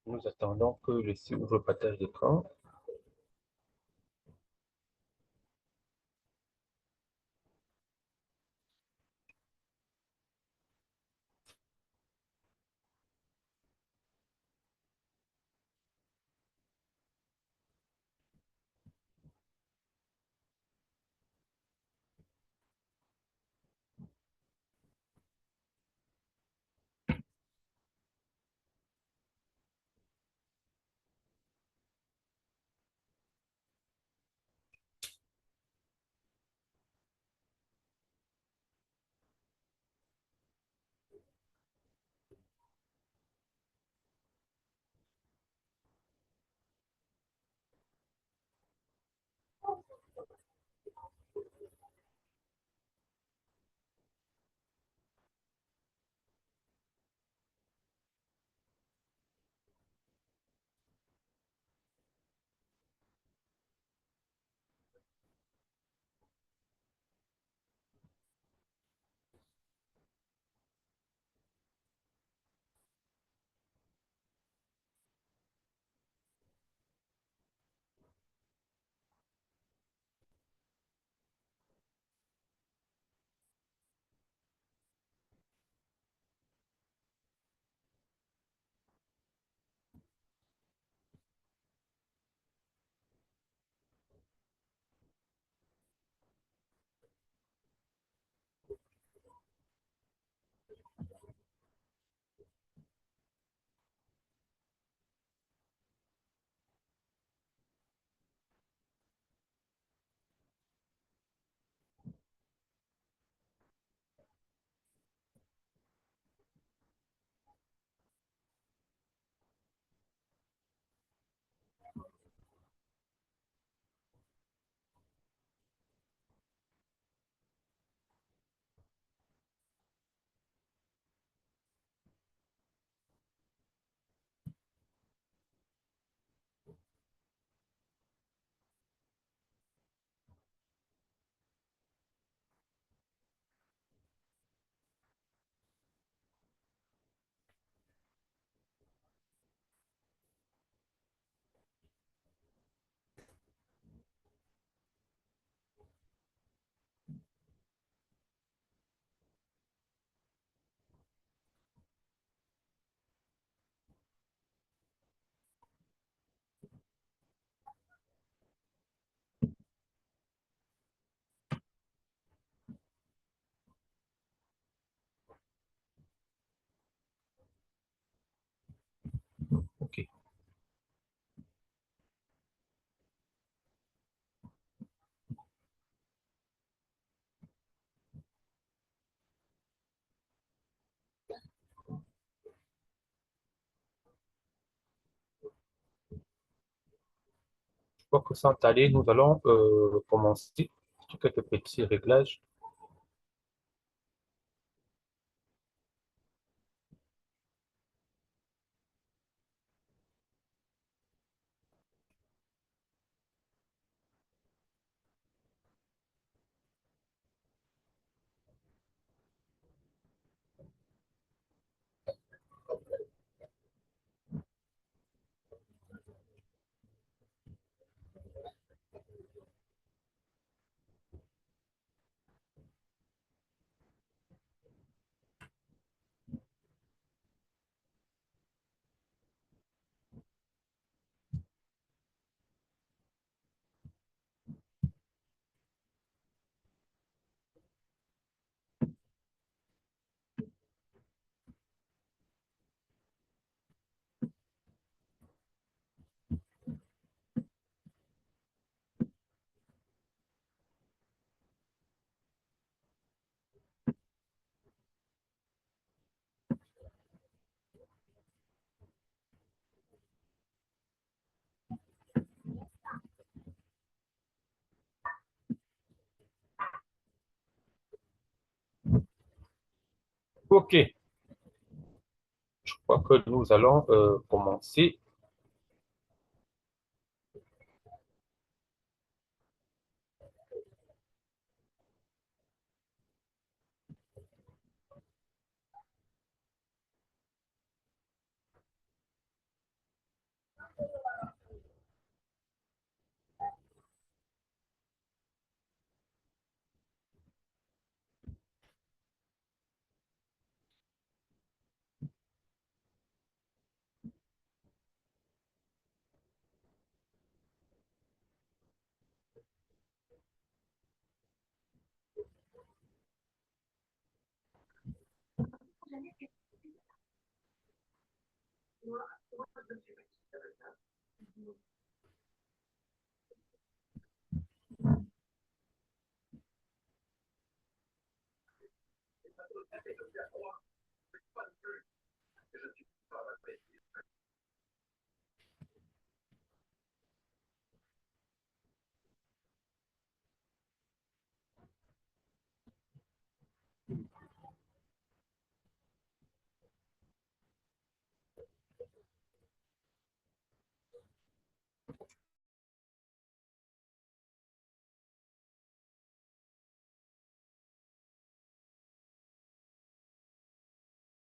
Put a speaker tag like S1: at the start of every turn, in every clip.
S1: Nous attendons que le site ouvre le partage d'écran. OK. Je crois que sans tarder, nous allons commencer sur quelques petits réglages. OK. Je crois que nous allons commencer.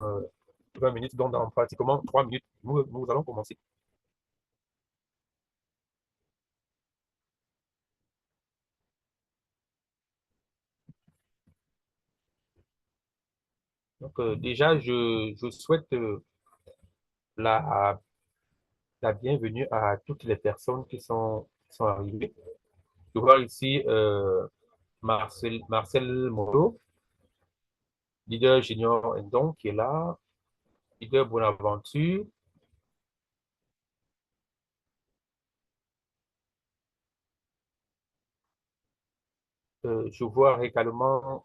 S1: euh, 20 minutes, donc dans pratiquement 3 minutes, nous allons commencer. Donc, déjà, je souhaite la, la bienvenue à toutes les personnes qui sont arrivées. Je vois ici Marcel Molo, leader junior Ndong qui est là, leader Bonaventure. Je vois également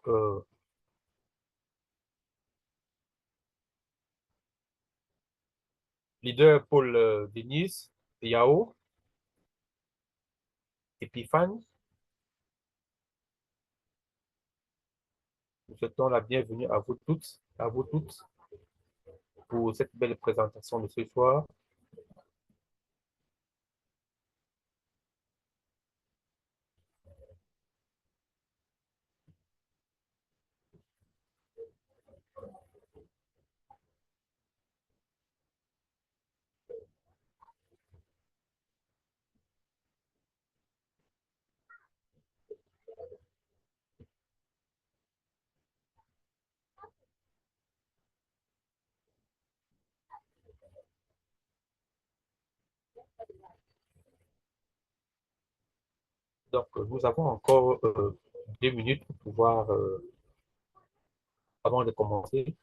S1: leader Paul Denis, Yao, Epiphane. Nous souhaitons la bienvenue à vous toutes pour cette belle présentation de ce soir. Donc, nous avons encore 2 minutes pour pouvoir, avant de commencer.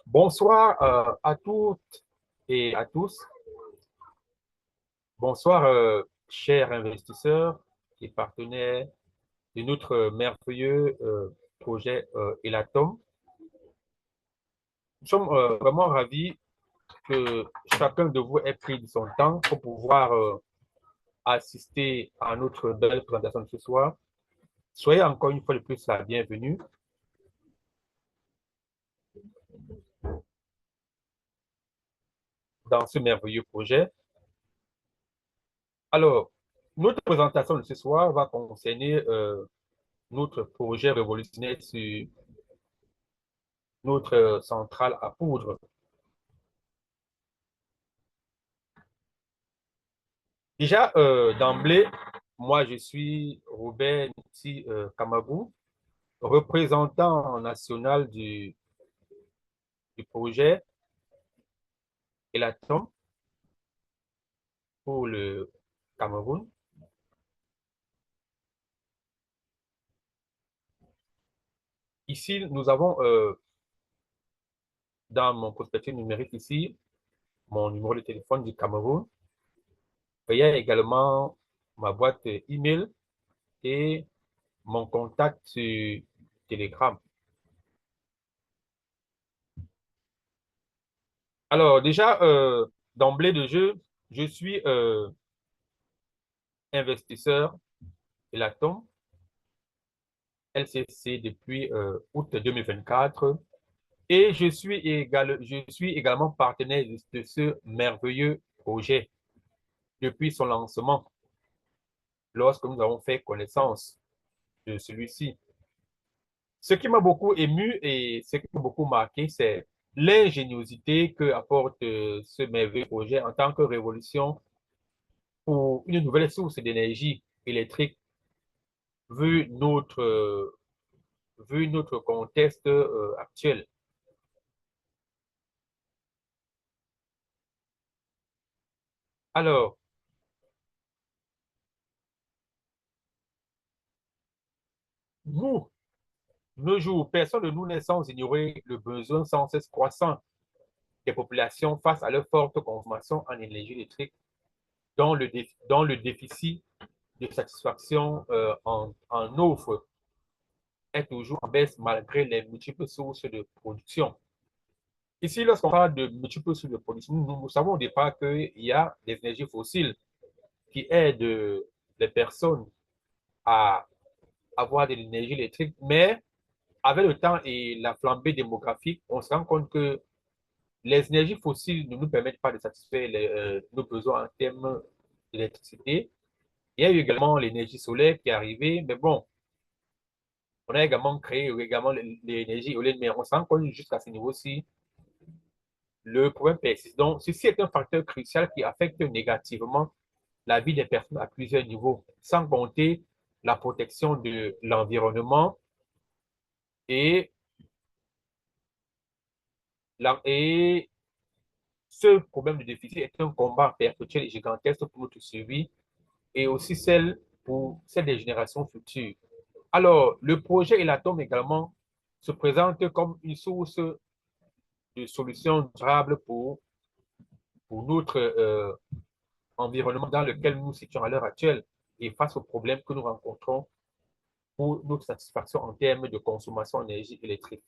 S1: Bonsoir à toutes et à tous. Bonsoir, chers investisseurs et partenaires de notre merveilleux projet Elatom. Nous sommes vraiment ravis que chacun de vous ait pris de son temps pour pouvoir assister à notre belle présentation de ce soir. Soyez encore une fois de plus la bienvenue dans ce merveilleux projet. Alors, notre présentation de ce soir va concerner notre projet révolutionnaire sur notre centrale à poudre. Déjà, d'emblée, moi, je suis Robert Niti Kamabou, représentant national du projet Elatom pour le Cameroun. Ici, nous avons dans mon prospectus numérique ici, mon numéro de téléphone du Cameroun. Il y a également ma boîte email et mon contact sur Telegram. Alors, déjà, d'emblée de jeu, je suis investisseur Elatom LCC depuis août 2024 et je suis également partenaire de ce merveilleux projet depuis son lancement lorsque nous avons fait connaissance de celui-ci. Ce qui m'a beaucoup ému et ce qui m'a beaucoup marqué, c'est l'ingéniosité que apporte ce merveilleux projet en tant que révolution pour une nouvelle source d'énergie électrique vu vu notre contexte actuel. Alors, nous, nos jours, personne de nous n'est sans ignorer le besoin sans cesse croissant des populations face à leur forte consommation en énergie électrique, dont le déficit de satisfaction en offre est toujours en baisse malgré les multiples sources de production. Ici, lorsqu'on parle de multiples sources de production, nous savons au départ qu'il y a des énergies fossiles qui aident les personnes à avoir de l'énergie électrique, mais avec le temps et la flambée démographique, on se rend compte que les énergies fossiles ne nous permettent pas de satisfaire nos besoins en termes d'électricité. Il y a eu également l'énergie solaire qui est arrivée, mais bon, on a également créé également l'énergie éolienne, mais on se rend compte jusqu'à ce niveau-ci, le problème persiste. Donc, ceci est un facteur crucial qui affecte négativement la vie des personnes à plusieurs niveaux, sans compter la protection de l'environnement et, et ce problème de déficit est un combat perpétuel et gigantesque pour notre survie et aussi celle des générations futures. Alors, le projet Elatom également se présente comme une source de solutions durables pour notre environnement dans lequel nous nous situons à l'heure actuelle et face aux problèmes que nous rencontrons pour notre satisfaction en termes de consommation d'énergie électrique.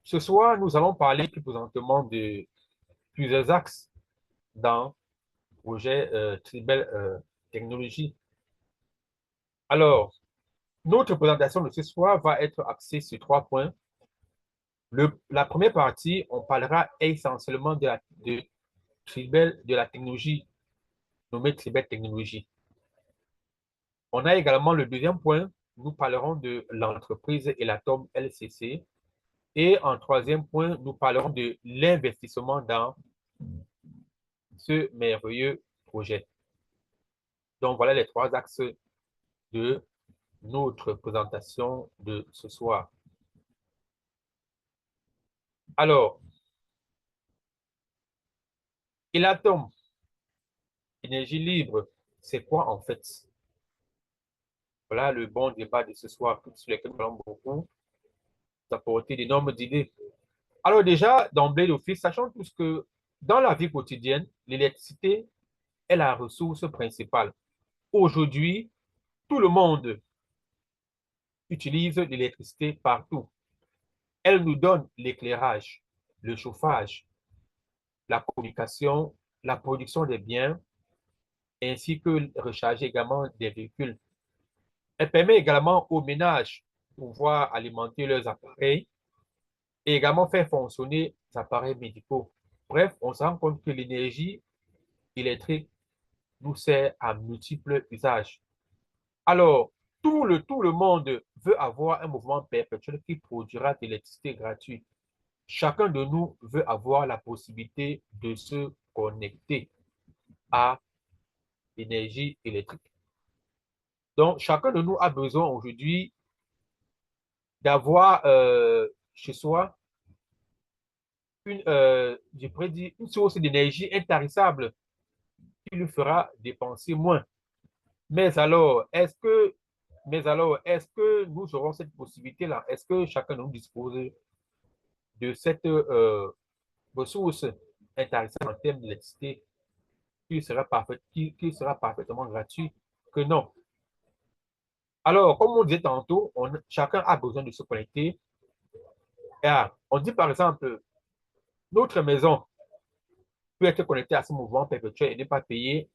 S1: Ce soir, nous allons parler plus présentement de plusieurs axes dans le projet Tribel Technologie. Alors, notre présentation de ce soir va être axée sur trois points. La première partie, on parlera essentiellement de Tribel, de la technologie nommée Tribel Technologie. On a également le deuxième point, nous parlerons de l'entreprise Elatom LCC. Et en troisième point, nous parlerons de l'investissement dans ce merveilleux projet. Donc, voilà les trois axes de notre présentation de ce soir. Alors, Elatom, énergie libre, c'est quoi en fait? Voilà le bon débat de ce soir sur lequel nous allons beaucoup apporter d'énormes idées. Alors déjà, d'emblée d'office, sachant tous que dans la vie quotidienne, l'électricité est la ressource principale. Aujourd'hui, tout le monde utilise l'électricité partout. Elle nous donne l'éclairage, le chauffage, la communication, la production des biens, ainsi que recharger également des véhicules. Elle permet également aux ménages de pouvoir alimenter leurs appareils et également faire fonctionner les appareils médicaux. Bref, on se rend compte que l'énergie électrique nous sert à multiples usages. Alors, tout le monde veut avoir un mouvement perpétuel qui produira de l'électricité gratuite. Chacun de nous veut avoir la possibilité de se connecter à l'énergie électrique. Donc, chacun de nous a besoin aujourd'hui d'avoir chez soi je pourrais dire, une source d'énergie intarissable qui lui fera dépenser moins. Mais alors, est-ce que nous aurons cette possibilité-là? Est-ce que chacun de nous dispose de cette ressource intarissable en termes d'électricité qui sera parfaitement gratuit? Que non. Alors, comme on disait tantôt, chacun a besoin de se connecter. On dit par exemple, notre maison peut être connectée à ce mouvement perpétuel et ne pas payer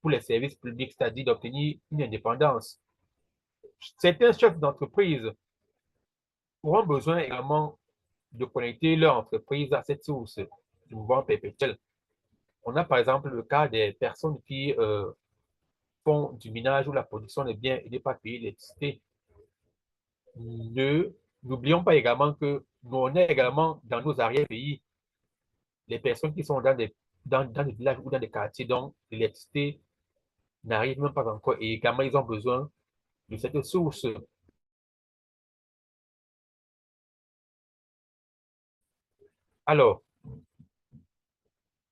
S1: pour les services publics, c'est-à-dire d'obtenir une indépendance. Certains chefs d'entreprise auront besoin également de connecter leur entreprise à cette source du mouvement perpétuel. On a par exemple le cas des personnes qui font du minage ou la production des biens et ne pas payer l'électricité. N'oublions pas également que nous on est également dans nos arrière-pays les personnes qui sont dans des villages ou dans des quartiers dont l'électricité n'arrive même pas encore et également ils ont besoin de cette source. Alors,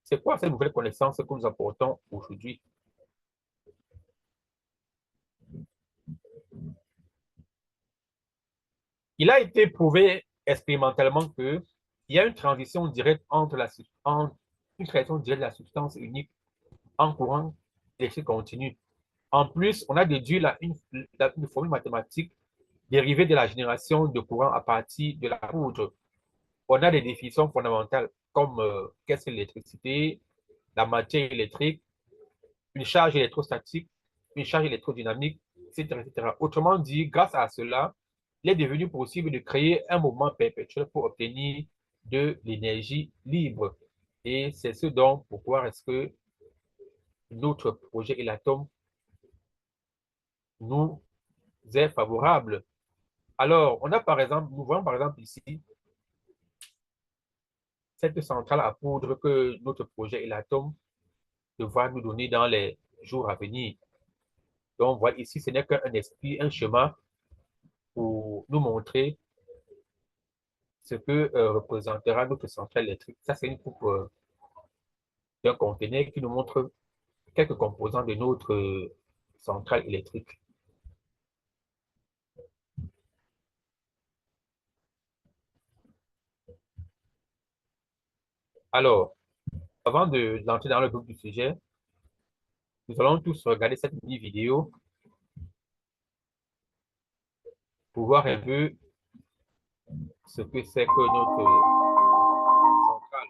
S1: c'est quoi cette nouvelle connaissance que nous apportons aujourd'hui? Il a été prouvé expérimentalement qu'il y a une transition directe une création directe de la substance unique en courant électrique continu. En plus, on a déduit une formule mathématique dérivée de la génération de courant à partir de la poudre. On a des définitions fondamentales comme qu'est-ce que l'électricité, la matière électrique, une charge électrostatique, une charge électrodynamique, etc., etc. Autrement dit, grâce à cela, il est devenu possible de créer un mouvement perpétuel pour obtenir de l'énergie libre. Et c'est ce dont pourquoi est-ce que notre projet Elatom nous est favorable. Alors, on a par exemple, nous voyons par exemple ici cette centrale à poudre que notre projet Elatom devra nous donner dans les jours à venir. Donc, voilà, ici, ce n'est qu'un esprit, un chemin pour nous montrer ce que représentera notre centrale électrique. Ça, c'est une coupe d'un conteneur qui nous montre quelques composants de notre centrale électrique. Alors, avant d'entrer dans le groupe du sujet, nous allons tous regarder cette mini vidéo pour voir un peu ce que c'est que notre centrale.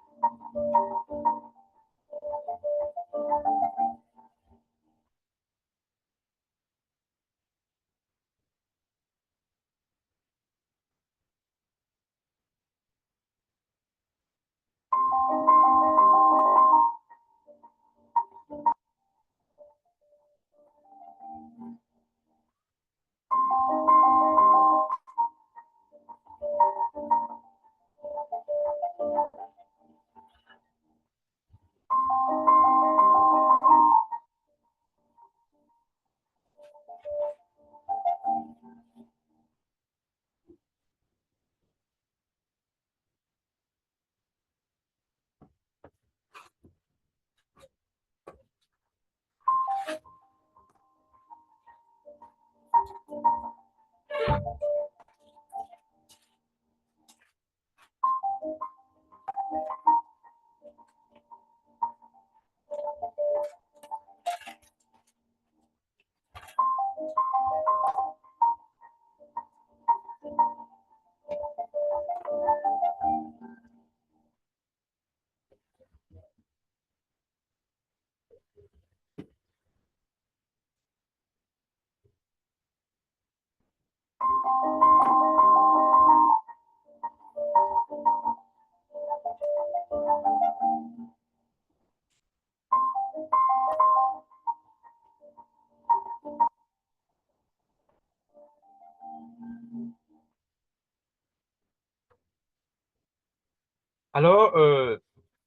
S1: Alors,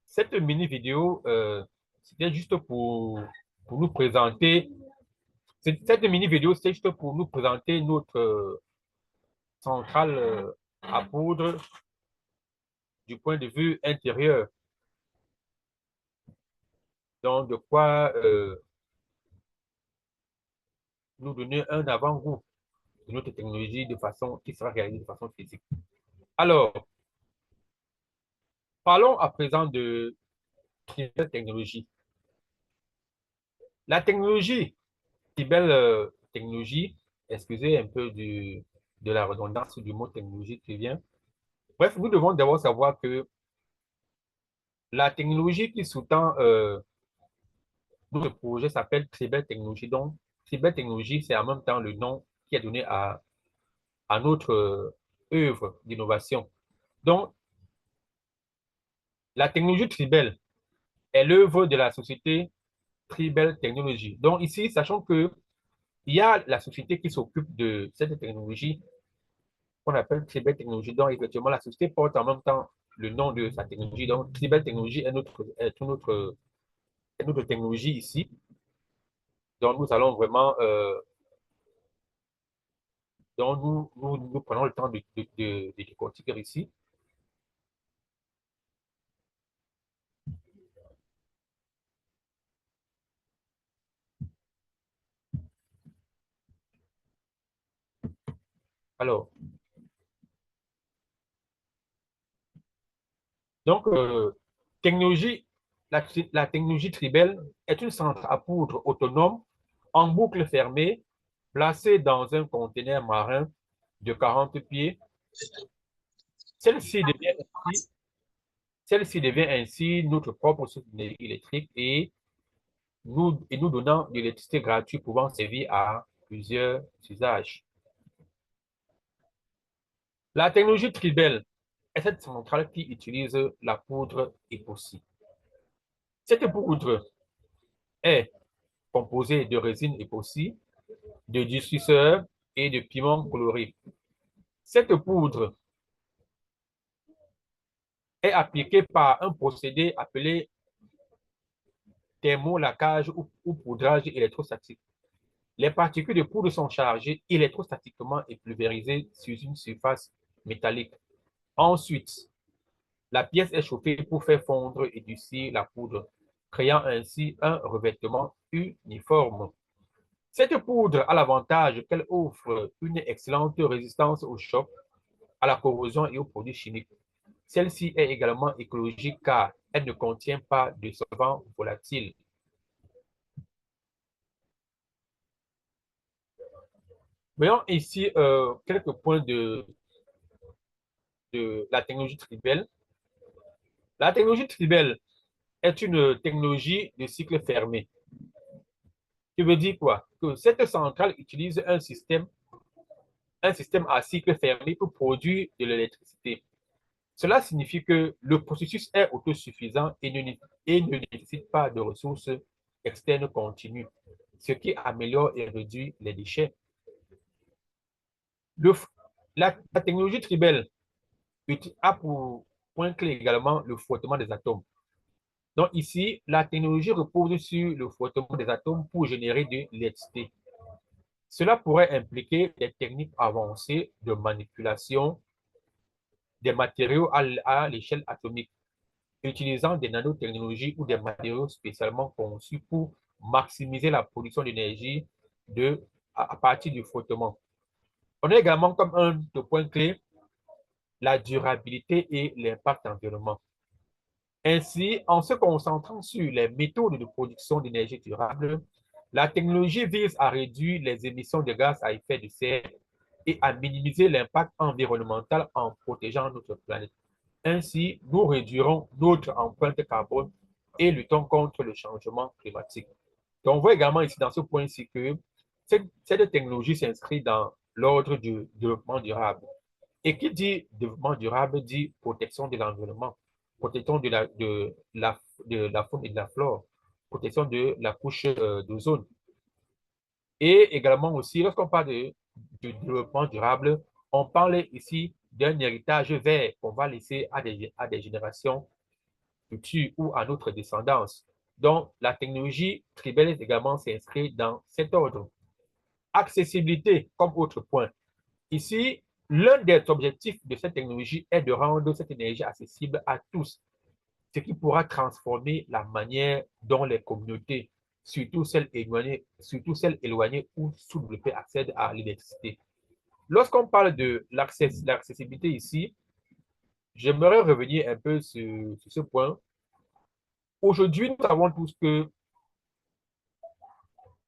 S1: cette mini-vidéo, c'était juste pour nous présenter, cette mini-vidéo, c'était juste pour nous présenter notre centrale à poudre du point de vue intérieur. Donc, de quoi nous donner un avant-goût de notre technologie de façon qui sera réalisée de façon physique. Alors, parlons à présent de cette technologie. La technologie, si belle technologie, excusez un peu de la redondance du mot technologie qui vient. Bref, nous devons d'abord savoir que la technologie qui sous-tend notre projet s'appelle Tribel Technologie. Donc, Tribel Technologie, c'est en même temps le nom qui est donné à notre œuvre d'innovation. Donc, la technologie Tribel est l'œuvre de la société Tribel Technologie. Donc, ici, sachant que il y a la société qui s'occupe de cette technologie qu'on appelle Tribel Technologie. Donc, effectivement, la société porte en même temps le nom de sa technologie. Donc, Tribel Technologie est notre technologie ici. Donc, nous allons vraiment, donc nous prenons le temps de décortiquer ici. Alors, donc, technologie, la technologie Tribel est une centrale à poudre autonome en boucle fermée, placée dans un conteneur marin de 40 pieds. Celle-ci devient ainsi, celle-ci devient ainsi notre propre source d'énergie électrique et nous donnant de l'électricité gratuite pouvant servir à plusieurs usages. La technologie Tribel est cette centrale qui utilise la poudre époxy. Cette poudre est composée de résine époxy, de diffuseur et de piment coloré. Cette poudre est appliquée par un procédé appelé thermolacage ou poudrage électrostatique. Les particules de poudre sont chargées électrostatiquement et pulvérisées sur une surface métallique. Ensuite, la pièce est chauffée pour faire fondre et durcir la poudre, créant ainsi un revêtement uniforme. Cette poudre a l'avantage qu'elle offre une excellente résistance au choc, à la corrosion et aux produits chimiques. Celle-ci est également écologique car elle ne contient pas de solvants volatiles. Voyons ici quelques points de la technologie Tribel. La technologie Tribel est une technologie de cycle fermé. Qui veut dire quoi? Que cette centrale utilise un système à cycle fermé pour produire de l'électricité. Cela signifie que le processus est autosuffisant et ne nécessite pas de ressources externes continues, ce qui améliore et réduit les déchets. Le, la technologie Tribel a pour point clé également le frottement des atomes. Donc ici, la technologie repose sur le frottement des atomes pour générer de l'électricité. Cela pourrait impliquer des techniques avancées de manipulation des matériaux à l'échelle atomique, utilisant des nanotechnologies ou des matériaux spécialement conçus pour maximiser la production d'énergie à partir du frottement. On a également comme un de points clés la durabilité et l'impact environnement. Ainsi, en se concentrant sur les méthodes de production d'énergie durable, la technologie vise à réduire les émissions de gaz à effet de serre et à minimiser l'impact environnemental en protégeant notre planète. Ainsi, nous réduirons notre empreinte carbone et luttons contre le changement climatique. Donc, on voit également ici dans ce point-ci que cette technologie s'inscrit dans l'ordre du développement durable. Et qui dit développement durable dit protection de l'environnement, protection de la faune et de la flore, protection de la couche d'ozone. Et également aussi, lorsqu'on parle de développement durable, on parle ici d'un héritage vert qu'on va laisser à des générations futures ou à notre descendance. Donc, la technologie tribelle également s'inscrit dans cet ordre. Accessibilité comme autre point. Ici, l'un des objectifs de cette technologie est de rendre cette énergie accessible à tous, ce qui pourra transformer la manière dont les communautés, surtout celles éloignées ou sous-développées, accèdent à l'électricité. Lorsqu'on parle de l'accessibilité ici, j'aimerais revenir un peu sur ce point. Aujourd'hui, nous savons tous que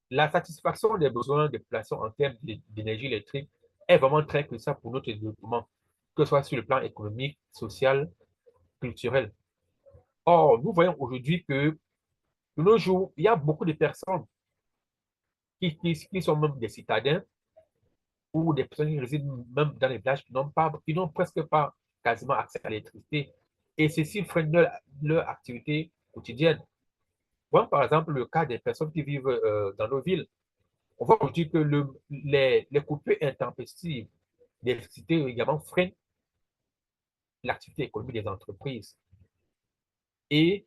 S1: la satisfaction des besoins de population en termes d'énergie électrique est vraiment très cruciale pour notre développement, que ce soit sur le plan économique, social, culturel. Or, nous voyons aujourd'hui que de nos jours, il y a beaucoup de personnes qui sont même des citadins ou des personnes qui résident même dans les villages qui n'ont presque pas quasiment accès à l'électricité. Et ceci freine leur activité quotidienne. Voyons par exemple le cas des personnes qui vivent dans nos villes. On voit aujourd'hui que les coupures intempestives d'électricité également freinent l'activité économique des entreprises. Et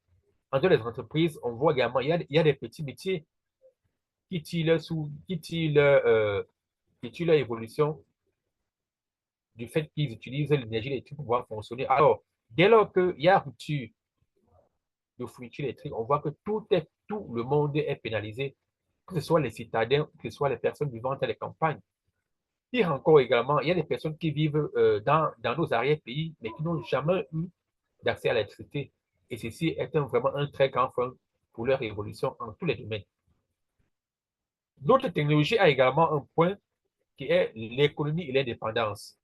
S1: en dehors des entreprises, on voit également, il y a des petits métiers qui tirent leur évolution du fait qu'ils utilisent l'énergie électrique pour pouvoir fonctionner. Alors, dès lors qu'il y a rupture de fourniture électrique, on voit que tout le monde est pénalisé, que ce soit les citadins, que ce soit les personnes vivant dans les campagnes. Pire encore également, il y a des personnes qui vivent dans nos arrière-pays, mais qui n'ont jamais eu d'accès à l'électricité. Et ceci est vraiment un très grand frein pour leur évolution en tous les domaines. D'autres technologies a également un point qui est l'économie et l'indépendance.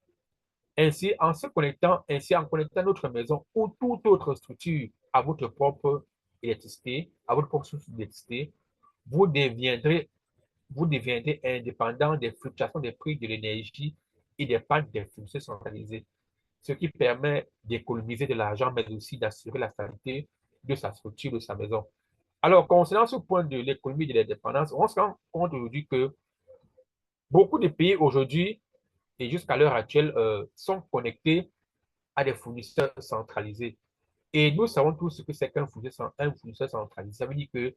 S1: Ainsi, en connectant notre maison ou toute autre structure à votre propre électricité, à votre propre source d'électricité, vous deviendrez, vous deviendrez indépendant des fluctuations des prix de l'énergie et des pannes des fournisseurs centralisés, ce qui permet d'économiser de l'argent, mais aussi d'assurer la stabilité de sa structure, de sa maison. Alors, concernant ce point de l'économie de l'indépendance, on se rend compte aujourd'hui que beaucoup de pays aujourd'hui et jusqu'à l'heure actuelle sont connectés à des fournisseurs centralisés. Et nous savons tous ce que c'est qu'un fournisseur centralisé. Ça veut dire que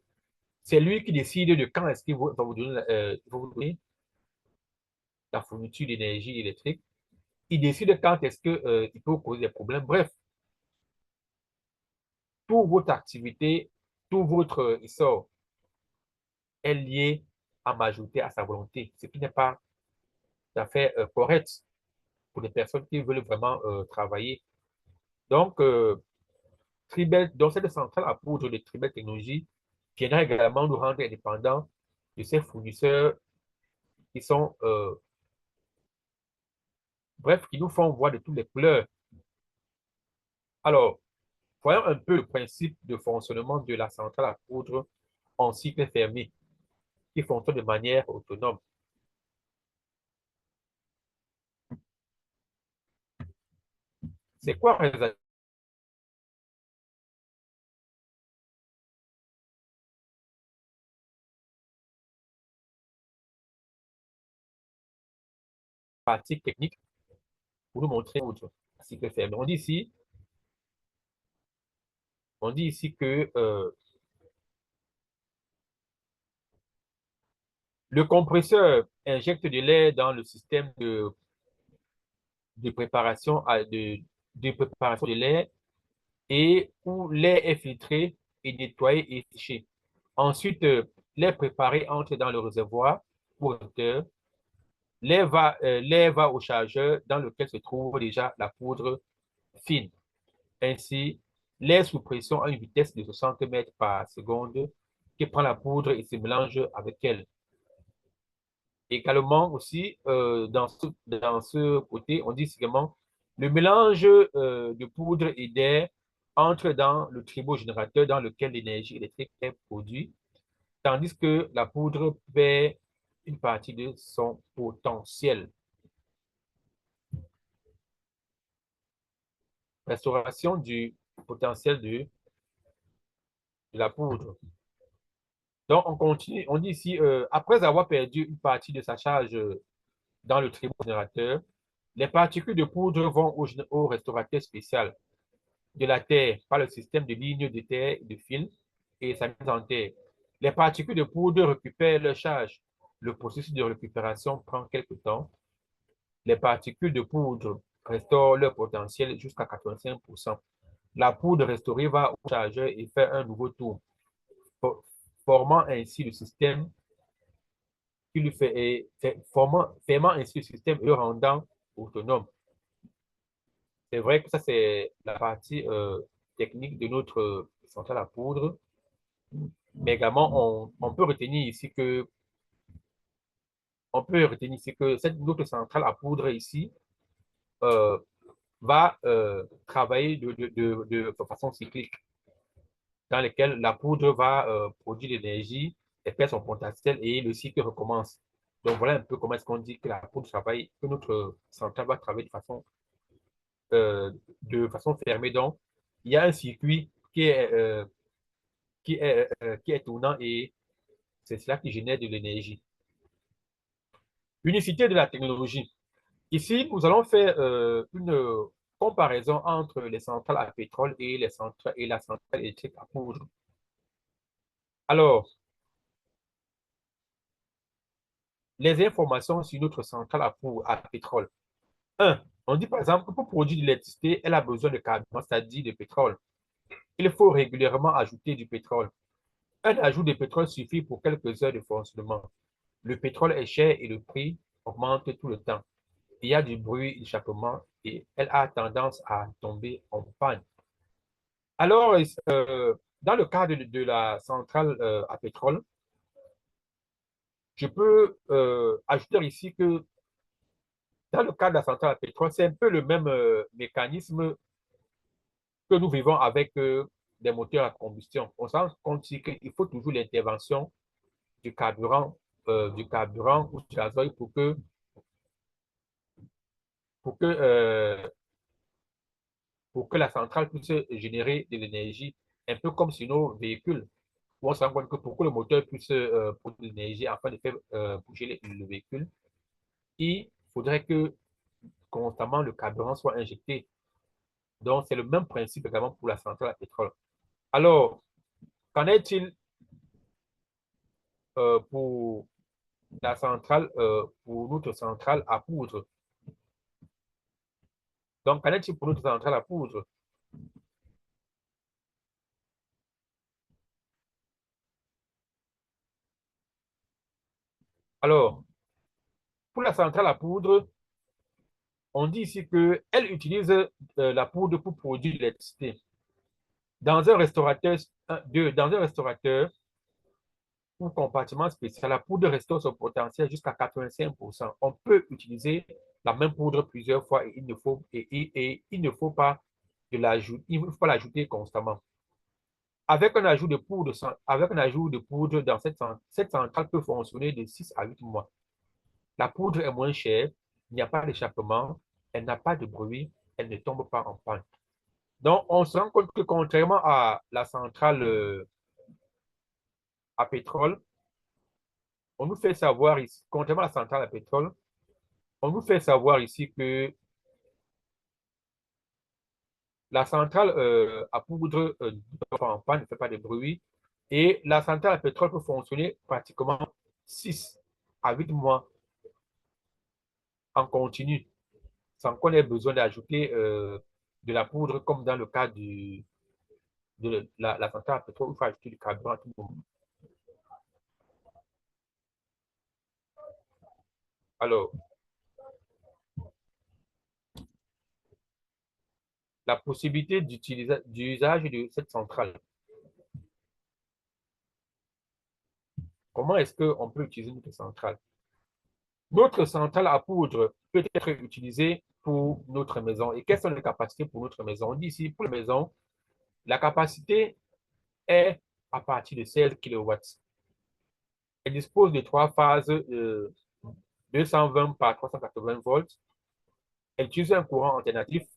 S1: c'est lui qui décide de quand est-ce qu'il va vous donner la fourniture d'énergie électrique. Il décide quand est-ce qu'il peut vous causer des problèmes. Bref, toute votre activité, tout votre essor est lié en majorité à sa volonté, ce qui n'est pas tout à fait correct pour les personnes qui veulent vraiment travailler. Donc, donc, cette centrale à poudre de Tribel Technologies viendra également nous rendre indépendants de ces fournisseurs qui sont, bref, qui nous font voir de toutes les couleurs. Alors, voyons un peu le principe de fonctionnement de la centrale à poudre en cycle fermé, qui fonctionne de manière autonome. C'est quoi la partie technique pour nous montrer autre cycle fermé? On dit ici que le compresseur injecte de l'air dans le système de préparation, de préparation de l'air et où l'air est filtré et nettoyé et séché. Ensuite, l'air préparé entre dans le réservoir pour réacteur. L'air va au chargeur dans lequel se trouve déjà la poudre fine. Ainsi, l'air sous pression à une vitesse de 60 mètres par seconde qui prend la poudre et se mélange avec elle. Également aussi, dans ce côté, on dit également le mélange de poudre et d'air entre dans le turbogénérateur dans lequel l'énergie électrique est produite. tandis que la poudre perd une partie de son potentiel. Restauration du potentiel de la poudre. Donc, on continue, on dit ici, après avoir perdu une partie de sa charge dans le générateur, les particules de poudre vont au restaurateur spécial de la Terre par le système de lignes de terre et de fil et sa mise en terre. Les particules de poudre récupèrent leur charge. Le processus de récupération prend quelques temps. Les particules de poudre restaurent leur potentiel jusqu'à 85%. La poudre restaurée va au chargeur et fait un nouveau tour, formant ainsi le système qui lui fait, fermant ainsi le système et le rendant autonome. C'est vrai que ça, c'est la partie technique de notre centrale à poudre. Mais également, on peut retenir ici que cette notre centrale à poudre ici euh, va travailler de façon cyclique, dans laquelle la poudre va produire l'énergie, elle perd son potentiel et le cycle recommence. Donc voilà un peu comment est-ce qu'on dit que la poudre travaille, que notre centrale va travailler de façon fermée. Donc, il y a un circuit qui est tournant et c'est cela qui génère de l'énergie. Unicité de la technologie. Ici, nous allons faire une comparaison entre les centrales à pétrole et la centrale électrique à poudre. Alors, les informations sur notre centrale à pétrole. Un, on dit par exemple que pour produire de l'électricité, elle a besoin de carburant, c'est-à-dire de pétrole. Il faut régulièrement ajouter du pétrole. Un ajout de pétrole suffit pour quelques heures de fonctionnement. Le pétrole est cher et le prix augmente tout le temps. Il y a du bruit d'échappement et elle a tendance à tomber en panne. Alors, dans le cadre de la centrale à pétrole, je peux ajouter ici que dans le cadre de la centrale à pétrole, c'est un peu le même mécanisme que nous vivons avec des moteurs à combustion. On se rend compte qu'il faut toujours l'intervention du carburant ou du gazoil pour que la centrale puisse générer de l'énergie, un peu comme sur nos véhicules, où on se rend compte que pour que le moteur puisse produire de l'énergie afin de faire bouger le véhicule, il faudrait que constamment le carburant soit injecté. Donc, c'est le même principe également pour la centrale à pétrole. Alors, qu'en est-il pour pour notre centrale à poudre? Donc, qu'en est-il pour notre centrale à poudre? Alors, pour la centrale à poudre, on dit ici qu'elle utilise la poudre pour produire de l'électricité. Dans un restaurateur, dans un restaurateur ou compartiment spécial, la poudre restaure son potentiel jusqu'à 85%. On peut utiliser la même poudre plusieurs fois et il ne faut pas l'ajouter constamment. Avec un ajout de poudre dans cette centrale peut fonctionner de 6 à 8 mois. La poudre est moins chère, il n'y a pas d'échappement, elle n'a pas de bruit, elle ne tombe pas en panne. Donc, on se rend compte que contrairement à la centrale à pétrole, on nous fait savoir ici, contrairement à la centrale à pétrole, on nous fait savoir ici que la centrale à poudre ne peut pas en panne, ne fait pas de bruit, et la centrale à pétrole peut fonctionner pratiquement 6 à 8 mois en continu, sans qu'on ait besoin d'ajouter de la poudre, comme dans le cas de la centrale à pétrole, où il faut ajouter du carburant à tout moment. Alors, la possibilité d'usage de cette centrale. Comment est-ce qu'on peut utiliser notre centrale? Notre centrale à poudre peut être utilisée pour notre maison. Et quelles sont les capacités pour notre maison? On dit ici, pour la maison, la capacité est à partir de 16 kW. Elle dispose de 3 phases 220 par 380 volts. Elle utilise un courant alternatif.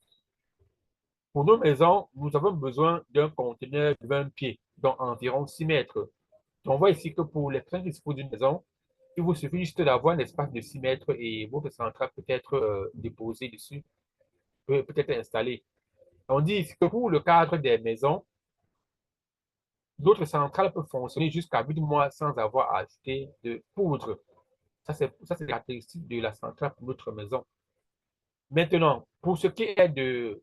S1: Pour nos maisons, nous avons besoin d'un conteneur de 20 pieds, donc environ 6 mètres. Donc, on voit ici que pour les personnes qui disposent d'une maison, il vous suffit juste d'avoir un espace de 6 mètres et votre centrale peut être déposée dessus, peut être installée. On dit ici que pour le cadre des maisons, d'autres centrales peuvent fonctionner jusqu'à 8 mois sans avoir à acheter de poudre. Ça, c'est la caractéristique de la centrale pour notre maison. Maintenant, pour ce qui est de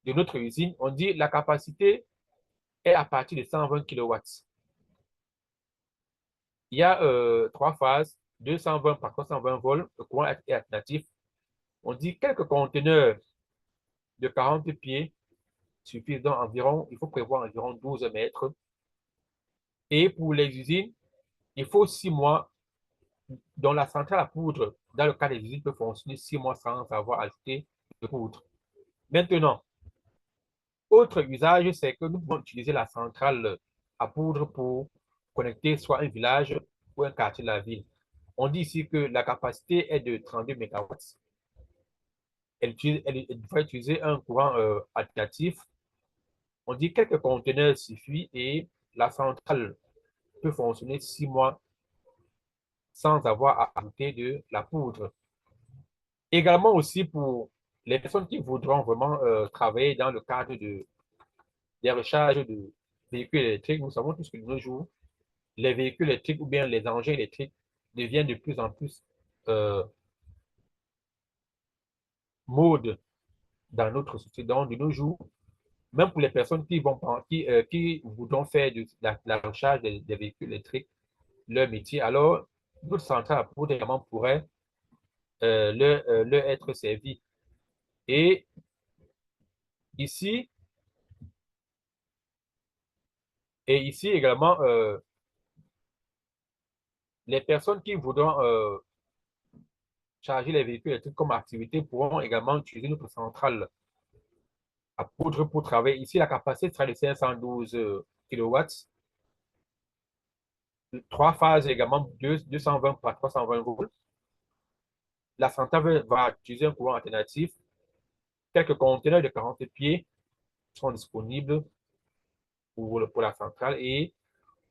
S1: notre usine, on dit la capacité est à partir de 120 kW. Il y a 3 phases, 220 par 320 volts, le courant est alternatif. On dit quelques conteneurs de 40 pieds suffisent donc environ, il faut prévoir environ 12 mètres. Et pour les usines, il faut 6 mois, dont la centrale à poudre, dans le cas des usines, peut fonctionner 6 mois sans avoir ajouté de poudre. Maintenant, autre usage, c'est que nous pouvons utiliser la centrale à poudre pour connecter soit un village ou un quartier de la ville. On dit ici que la capacité est de 32 MW. Elle va utiliser un courant alternatif. On dit quelques conteneurs suffisent et la centrale peut fonctionner 6 mois sans avoir à ajouter de la poudre. Également aussi pour les personnes qui voudront vraiment travailler dans le cadre des recharges de véhicules électriques. Nous savons tous que de nos jours, les véhicules électriques ou bien les engins électriques deviennent de plus en plus euh, mode dans notre société. Donc, de nos jours, même pour les personnes qui voudront faire de la recharge des véhicules électriques leur métier, alors notre centrale à poudre également pourrait leur être servie. Et ici, ici également, les personnes qui voudront charger les véhicules électriques comme activité pourront également utiliser notre centrale à poudre pour travailler. Ici, la capacité sera de 512 kW. 3 phases également, 220 par 320 volts. La centrale va utiliser un courant alternatif. Quelques conteneurs de 40 pieds sont disponibles pour la centrale et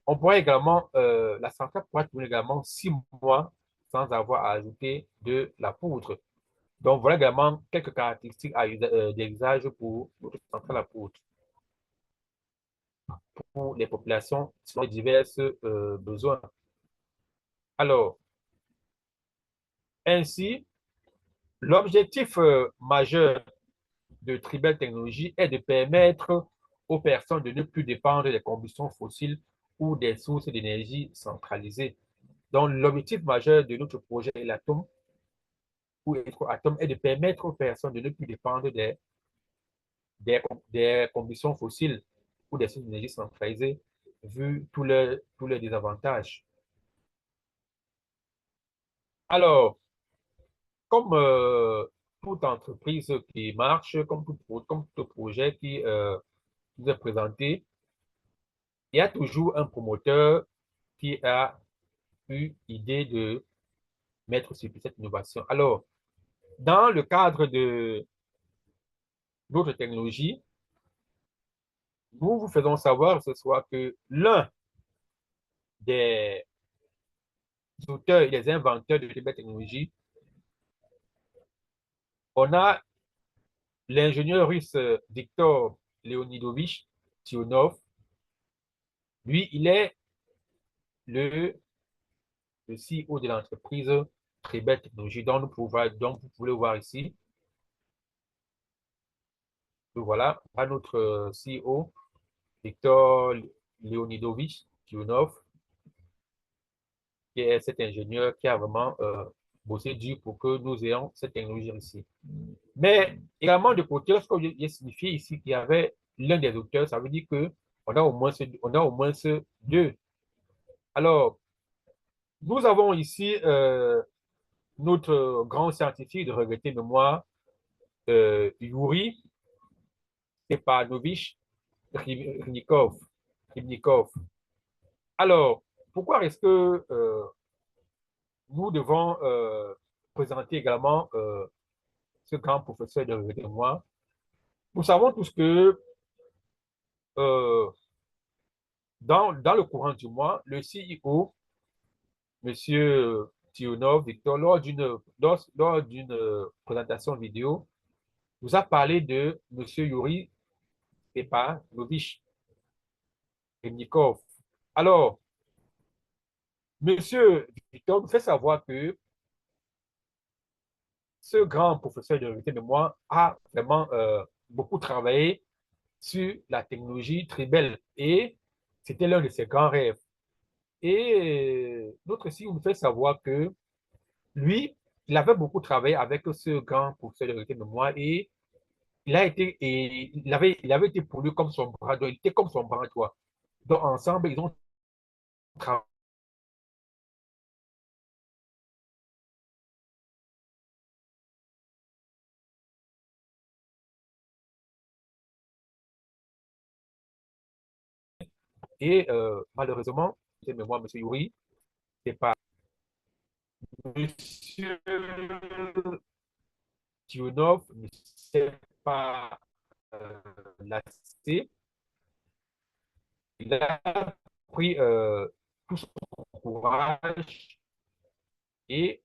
S1: on pourrait également, la centrale pourra tourner également 6 mois sans avoir à ajouter de la poudre. Donc, voilà également quelques caractéristiques des usages pour notre centrale à poudre pour les populations selon les divers besoins. Alors, ainsi, l'objectif majeur de Tribel Technologies est de permettre aux personnes de ne plus dépendre des combustions fossiles ou des sources d'énergie centralisées. Donc, l'objectif majeur de notre projet Elatom ou Electroatom est de permettre aux personnes de ne plus dépendre des combustions fossiles ou des sources d'énergie centralisées, vu tous les désavantages. Alors, comme toute entreprise qui marche, comme tout projet qui nous est présenté, il y a toujours un promoteur qui a eu l'idée de mettre sur pied cette innovation. Alors, dans le cadre de d'autres technologies, nous vous faisons savoir ce soir que l'un des auteurs et des inventeurs de cette technologie, on a l'ingénieur russe Viktor Leonidovich Tionov. Lui, il est le, le CEO de l'entreprise Très Belle Technologie, donc vous pouvez le voir ici. Voilà, à notre CEO, Viktor Leonidovich Tionov, qui est cet ingénieur qui a vraiment bossé dur pour que nous ayons cette technologie ici. Mais également de côté, lorsque j'ai signifié ici qu'il y avait l'un des auteurs, ça veut dire qu'on a au moins deux. Alors, nous avons ici notre grand scientifique de regrettée mémoire, Yuri Stepanovich Rybnikov. Alors, pourquoi est-ce que nous devons présenter également ce grand professeur de moi? Nous savons tous que euh, dans le courant du mois, le CEO, Monsieur Tionov Victor, lors d'une présentation vidéo, vous a parlé de Monsieur Yuri Stepanovich Remnikov. Alors, Monsieur Victor nous fait savoir que ce grand professeur de mémoire a vraiment beaucoup travaillé sur la technologie Tribel et c'était l'un de ses grands rêves. Et notre site nous fait savoir que lui, il avait beaucoup travaillé avec ce grand professeur de mémoire et il avait été pour lui comme son bras droit, il était comme son bras droit. Donc ensemble, ils ont travaillé et malheureusement, c'est mémoire, M. Yuri, c'est pas Monsieur Tionov ne s'est pas lassé. Il a pris tout son courage et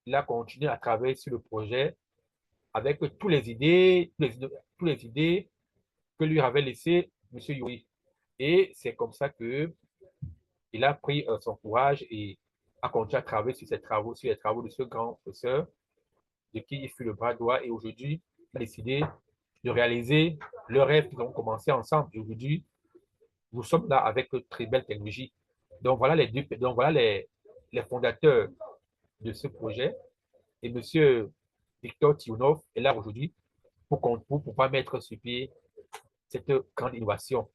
S1: il a continué à travailler sur le projet avec toutes les idées que lui avait laissées M. Yuri. Et c'est comme ça que il a pris son courage et a continué à travailler sur ses travaux, sur les travaux de ce grand professeur de qui il fut le bras droit. Et aujourd'hui, il a décidé de réaliser le rêve qu'ils ont commencé ensemble. Et aujourd'hui, nous sommes là avec de très belle technologie. Donc voilà les fondateurs de ce projet. Et M. Victor Tiounov est là aujourd'hui pour pouvoir mettre sur pied cette grande innovation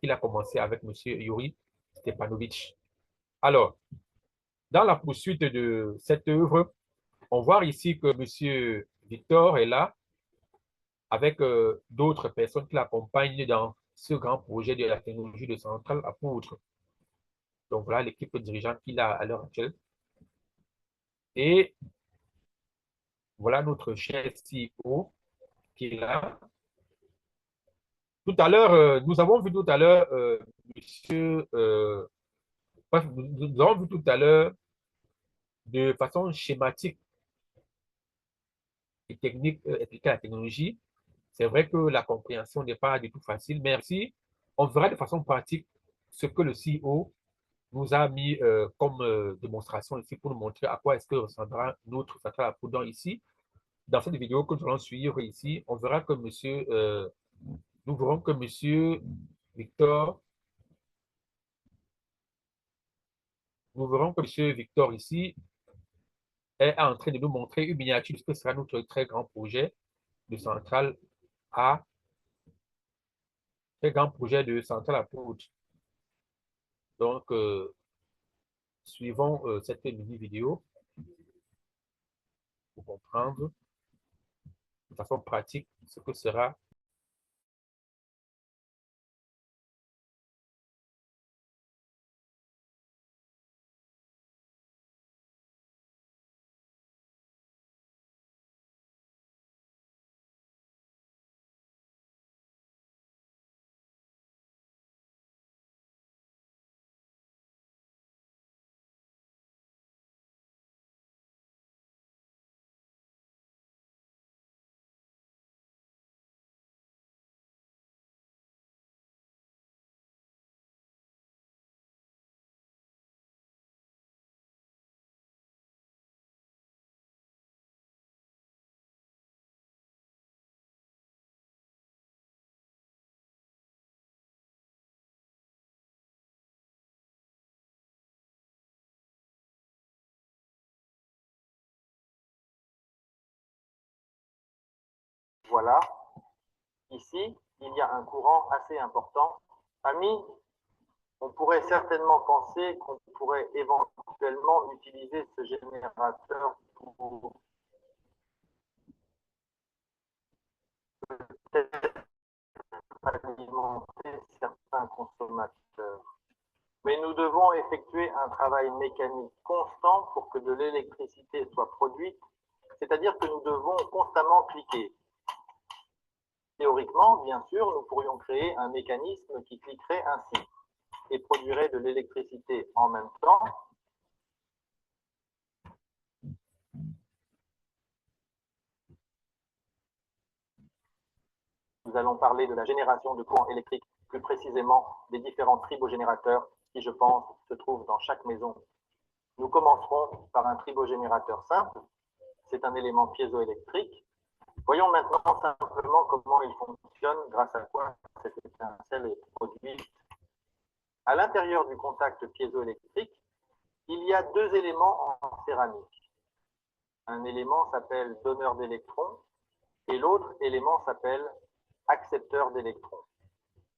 S1: qu'il a commencé avec M. Yuri Stepanovich. Alors, dans la poursuite de cette œuvre, on voit ici que M. Victor est là avec d'autres personnes qui l'accompagnent dans ce grand projet de la technologie de centrale à poudre. Donc voilà l'équipe dirigeante qu'il a à l'heure actuelle. Et voilà notre cher CEO qui est là. Tout à l'heure, nous avons vu tout à l'heure, monsieur, nous avons vu tout à l'heure de façon schématique et technique expliquer la technologie. C'est vrai que la compréhension n'est pas du tout facile. Merci. On verra de façon pratique ce que le CEO nous a mis comme démonstration ici pour nous montrer à quoi est-ce que ressemblera notre centrale à poudre ici. Dans cette vidéo que nous allons suivre ici, on verra que nous verrons que monsieur Victor, nous verrons que monsieur Victor ici est en train de nous montrer une miniature de ce que sera notre très grand projet de centrale à très grand projet de centrale à poudre. Donc, suivons cette mini vidéo pour comprendre de façon pratique ce que sera.
S2: Voilà, ici, il y a un courant assez important. Amis, on pourrait certainement penser qu'on pourrait éventuellement utiliser ce générateur pour peut-être alimenter certains consommateurs. Mais nous devons effectuer un travail mécanique constant pour que de l'électricité soit produite, c'est-à-dire que nous devons constamment cliquer. Théoriquement, bien sûr, nous pourrions créer un mécanisme qui cliquerait ainsi et produirait de l'électricité en même temps. Nous allons parler de la génération de courant électrique, plus précisément des différents tribogénérateurs qui, je pense, se trouvent dans chaque maison. Nous commencerons par un tribogénérateur simple. C'est un élément piézoélectrique. Voyons maintenant simplement comment il fonctionne, grâce à quoi cette étincelle est produite. À l'intérieur du contact piézoélectrique, il y a deux éléments en céramique. Un élément s'appelle donneur d'électrons et l'autre élément s'appelle accepteur d'électrons.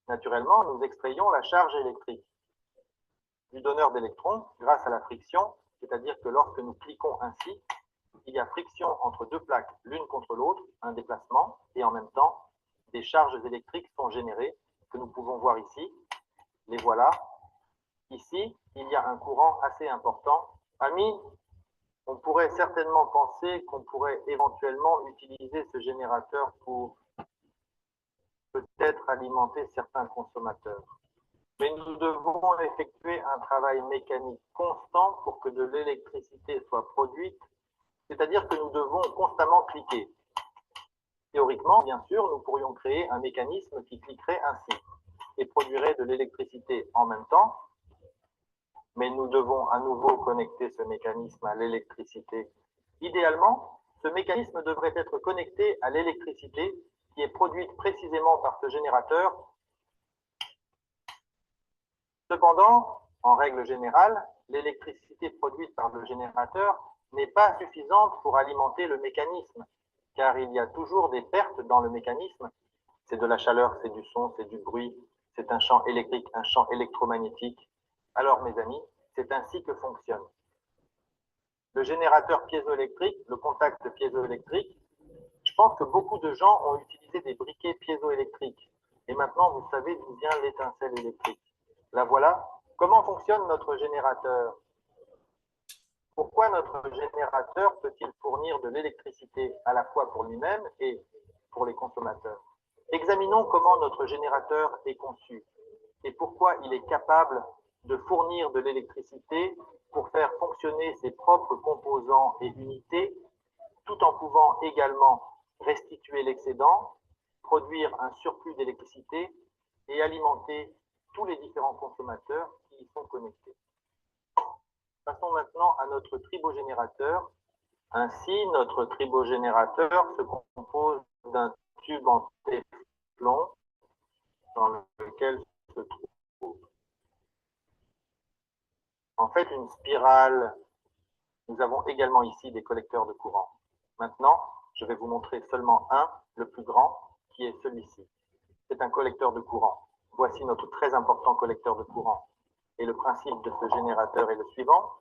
S2: Naturellement, nous extrayons la charge électrique du donneur d'électrons grâce à la friction, c'est-à-dire que lorsque nous cliquons ainsi, il y a friction entre deux plaques l'une contre l'autre, un déplacement, et en même temps, des charges électriques sont générées, que nous pouvons voir ici. Les voilà. Ici, il y a un courant assez important. Amis, on pourrait certainement penser qu'on pourrait éventuellement utiliser ce générateur pour peut-être alimenter certains consommateurs. Mais nous devons effectuer un travail mécanique constant pour que de l'électricité soit produite, c'est-à-dire que nous devons constamment cliquer. Théoriquement, bien sûr, nous pourrions créer un mécanisme qui cliquerait ainsi et produirait de l'électricité en même temps, mais nous devons à nouveau connecter ce mécanisme à l'électricité. Idéalement, ce mécanisme devrait être connecté à l'électricité qui est produite précisément par ce générateur. Cependant, en règle générale, l'électricité produite par le générateur n'est pas suffisante pour alimenter le mécanisme, car il y a toujours des pertes dans le mécanisme. C'est de la chaleur, c'est du son, c'est du bruit, c'est un champ électrique, un champ électromagnétique. Alors, mes amis, c'est ainsi que fonctionne. Le générateur piézoélectrique, le contact piézoélectrique, je pense que beaucoup de gens ont utilisé des briquets piézoélectriques. Et maintenant, vous savez d'où vient l'étincelle électrique. La voilà. Comment fonctionne notre générateur? Pourquoi notre générateur peut-il fournir de l'électricité à la fois pour lui-même et pour les consommateurs? Examinons comment notre générateur est conçu et pourquoi il est capable de fournir de l'électricité pour faire fonctionner ses propres composants et unités, tout en pouvant également restituer l'excédent, produire un surplus d'électricité et alimenter tous les différents consommateurs qui y sont connectés. Passons maintenant à notre tribogénérateur. Ainsi, notre tribogénérateur se compose d'un tube en téflon dans lequel se trouve en fait une spirale. Nous avons également ici des collecteurs de courant. Maintenant, je vais vous montrer seulement un, le plus grand, qui est celui-ci. C'est un collecteur de courant. Voici notre très important collecteur de courant. Et le principe de ce générateur est le suivant.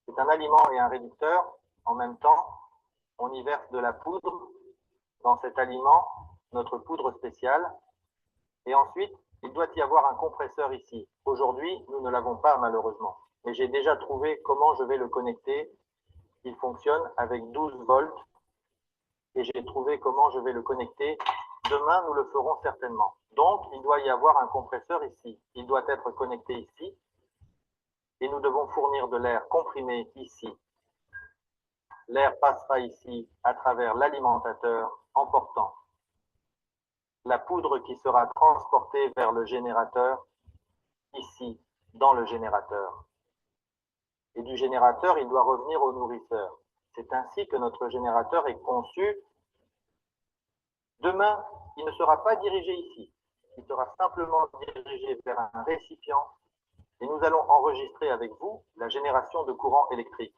S2: C'est un aliment et un réducteur. En même temps, on y verse de la poudre dans cet aliment, notre poudre spéciale. Et ensuite, il doit y avoir un compresseur ici. Aujourd'hui, nous ne l'avons pas malheureusement. Mais j'ai déjà trouvé comment je vais le connecter. Il fonctionne avec 12 volts. Et j'ai trouvé comment je vais le connecter. Demain, nous le ferons certainement. Donc, il doit y avoir un compresseur ici. Il doit être connecté ici. Et nous devons fournir de l'air comprimé ici. L'air passera ici à travers l'alimentateur, emportant la poudre qui sera transportée vers le générateur, ici, dans le générateur. Et du générateur, il doit revenir au nourrisseur. C'est ainsi que notre générateur est conçu. Demain, il ne sera pas dirigé ici. Il sera simplement dirigé vers un récipient et nous allons enregistrer avec vous la génération de courant électrique.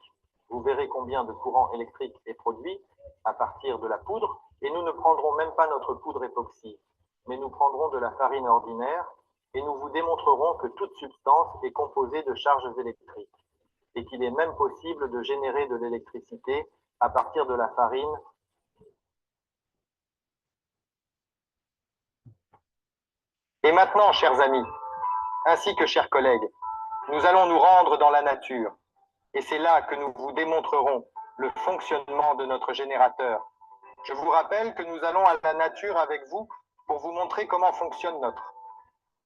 S2: Vous verrez combien de courant électrique est produit à partir de la poudre et nous ne prendrons même pas notre poudre époxy, mais nous prendrons de la farine ordinaire et nous vous démontrerons que toute substance est composée de charges électriques et qu'il est même possible de générer de l'électricité à partir de la farine. Et maintenant, chers amis, Ainsi que, chers collègues, nous allons nous rendre dans la nature. Et c'est là que nous vous démontrerons le fonctionnement de notre générateur. Je vous rappelle que nous allons à la nature avec vous pour vous montrer comment fonctionne notre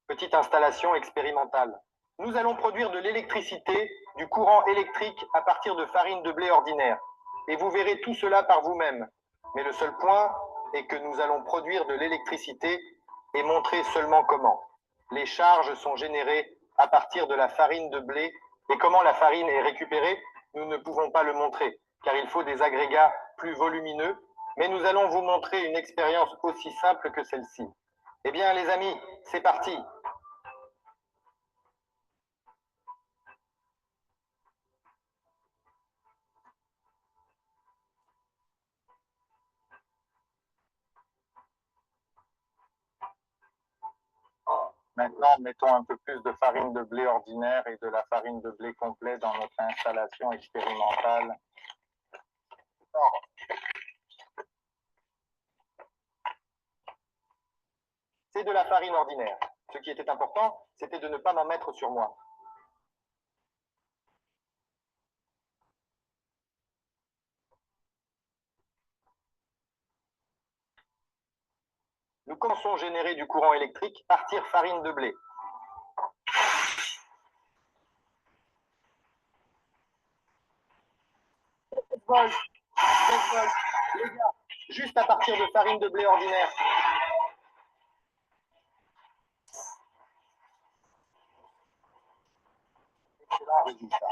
S2: petite installation expérimentale. Nous allons produire de l'électricité, du courant électrique à partir de farine de blé ordinaire. Et vous verrez tout cela par vous-même. Mais le seul point est que nous allons produire de l'électricité et montrer seulement comment. Les charges sont générées à partir de la farine de blé et comment la farine est récupérée, nous ne pouvons pas le montrer car il faut des agrégats plus volumineux, mais nous allons vous montrer une expérience aussi simple que celle-ci. Eh bien les amis, c'est parti! Maintenant, mettons un peu plus de farine de blé ordinaire et de la farine de blé complet dans notre installation expérimentale. C'est de la farine ordinaire. Ce qui était important, c'était de ne pas m'en mettre sur moi. Nous commençons à générer du courant électrique, partir farine de blé. Les gars, juste à partir de farine de blé ordinaire. Excellent résultat.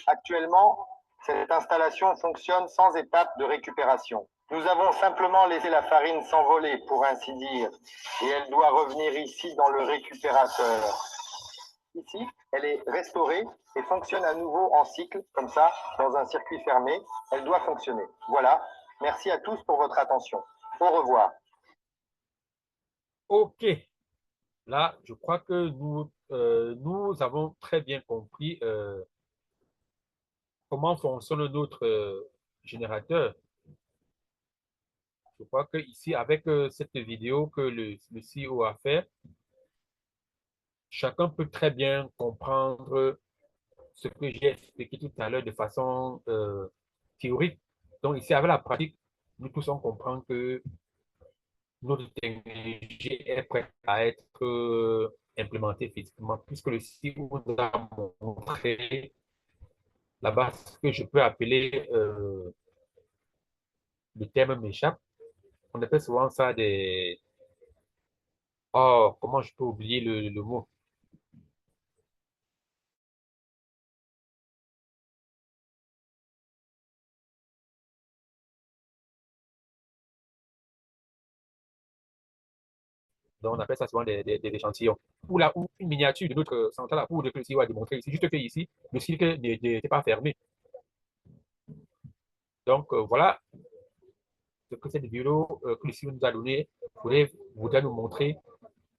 S2: Actuellement, cette installation fonctionne sans étape de récupération. Nous avons simplement laissé la farine s'envoler, pour ainsi dire, et elle doit revenir ici dans le récupérateur. Ici, elle est restaurée et fonctionne à nouveau en cycle, comme ça, dans un circuit fermé. Elle doit fonctionner. Voilà. Merci à tous pour votre attention. Au revoir.
S1: OK. Là, je crois que nous avons très bien compris comment fonctionne notre générateur. Je crois que ici, avec cette vidéo que le CEO a fait, chacun peut très bien comprendre ce que j'ai expliqué tout à l'heure de façon théorique. Donc ici, avec la pratique, nous tous on comprend que notre technologie est prête à être implémentée physiquement, puisque le CEO nous a montré là-bas ce que je peux appeler, le terme m'échappe, on appelle souvent ça des... Oh, comment je peux oublier le mot? Donc, on appelle ça souvent des échantillons. Ou une miniature de notre centrale à poudre que le CEO a démontré ici. Juste que ici, le cycle n'était pas fermé. Donc, voilà ce que cette vidéo que le CEO nous a donné voudrait nous montrer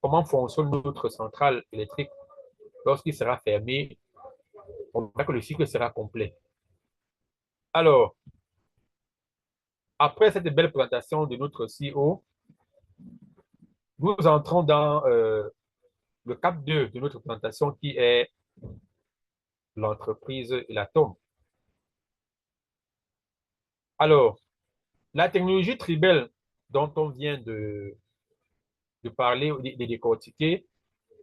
S1: comment fonctionne notre centrale électrique lorsqu'il sera fermé. On verra que le cycle sera complet. Alors, après cette belle présentation de notre CEO, nous entrons dans le cap 2 de notre présentation qui est l'entreprise et l'atome. Alors, la technologie Tribel dont on vient de parler, de décortiquer,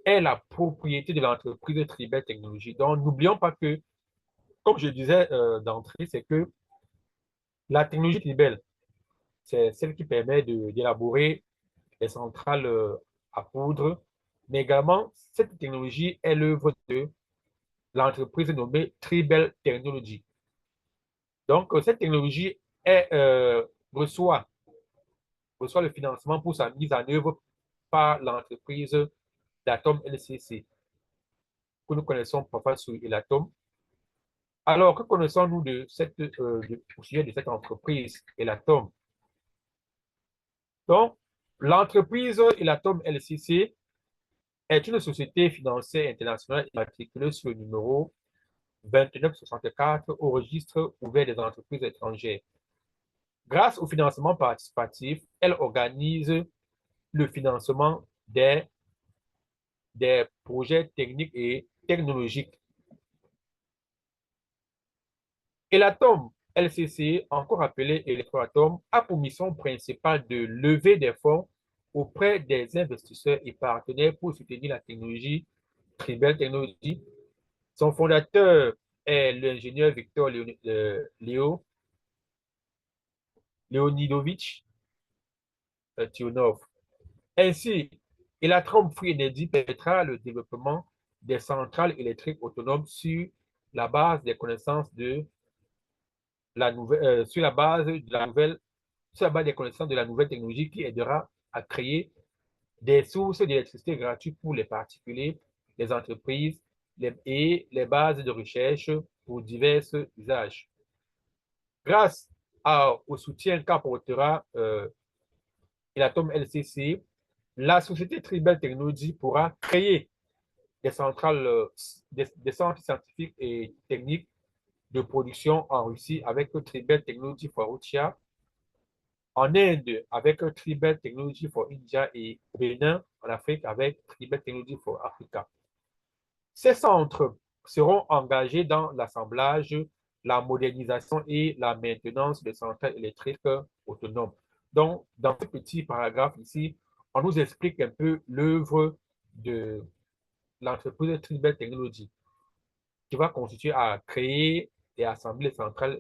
S1: est la propriété de l'entreprise Tribel Technologies. Donc, n'oublions pas que, comme je disais d'entrée, c'est que la technologie Tribel, c'est celle qui permet d'élaborer les centrales à poudre, mais également, cette technologie est l'œuvre de l'entreprise nommée Tribel Technologies. Donc, cette technologie est, reçoit le financement pour sa mise en œuvre par l'entreprise d'Atom LCC, que nous connaissons parfois sous Elatom. Alors, que connaissons-nous au sujet de cette entreprise Elatom? Donc, l'entreprise Elatom LCC est une société financière internationale immatriculée sur le numéro 2964 au registre ouvert des entreprises étrangères. Grâce au financement participatif, elle organise le financement des des projets techniques et technologiques. Elatome LCC, encore appelé Electroatom, a pour mission principale de lever des fonds auprès des investisseurs et partenaires pour soutenir la technologie Tribel Technology. Son fondateur est l'ingénieur Victor Leonidovich Tionov. Ainsi, Elatrom Free Energy permettra le développement des centrales électriques autonomes sur la base des connaissances de la nouvelle, sur la base des connaissances de la nouvelle technologie qui aidera à créer des sources d'électricité gratuites pour les particuliers, les entreprises et les bases de recherche pour divers usages. Grâce au soutien qu'apportera Elatome LCC, la société Tribel Technology pourra créer des centrales, des centres scientifiques et techniques de production en Russie avec Tribel Technology for Russia, en Inde avec Tribel Technology for India et au Bénin en Afrique avec Tribel Technology for Africa. Ces centres seront engagés dans l'assemblage, la modernisation et la maintenance des centrales électriques autonomes. Donc, dans ce petit paragraphe ici, on nous explique un peu l'œuvre de l'entreprise Tribel Technology qui va constituer à créer et assembler les centrales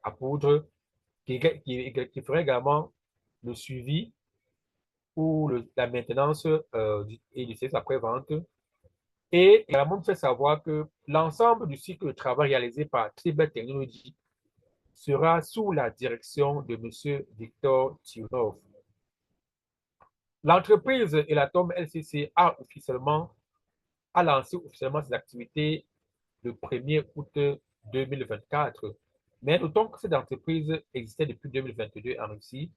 S1: à poudre, qui ferait également le suivi ou la maintenance et du service après-vente. Et également nous fait savoir que l'ensemble du cycle de travail réalisé par Tribel Technology sera sous la direction de M. Victor Tionov. L'entreprise Elatome LCC a lancé officiellement ses activités le 1er août 2024. Mais notons que cette entreprise existait depuis 2022 en Russie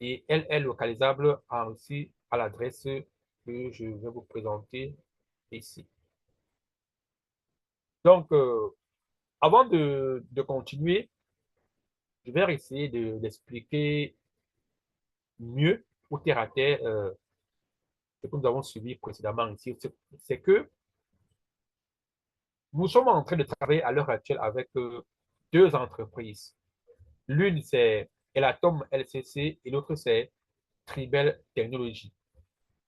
S1: et elle est localisable en Russie à l'adresse que je vais vous présenter ici. Donc, avant de continuer, je vais essayer d'expliquer mieux ou terre à terre ce que nous avons suivi précédemment ici. C'est que nous sommes en train de travailler à l'heure actuelle avec deux entreprises. L'une, c'est Elatome LCC et l'autre, c'est Tribel Technology.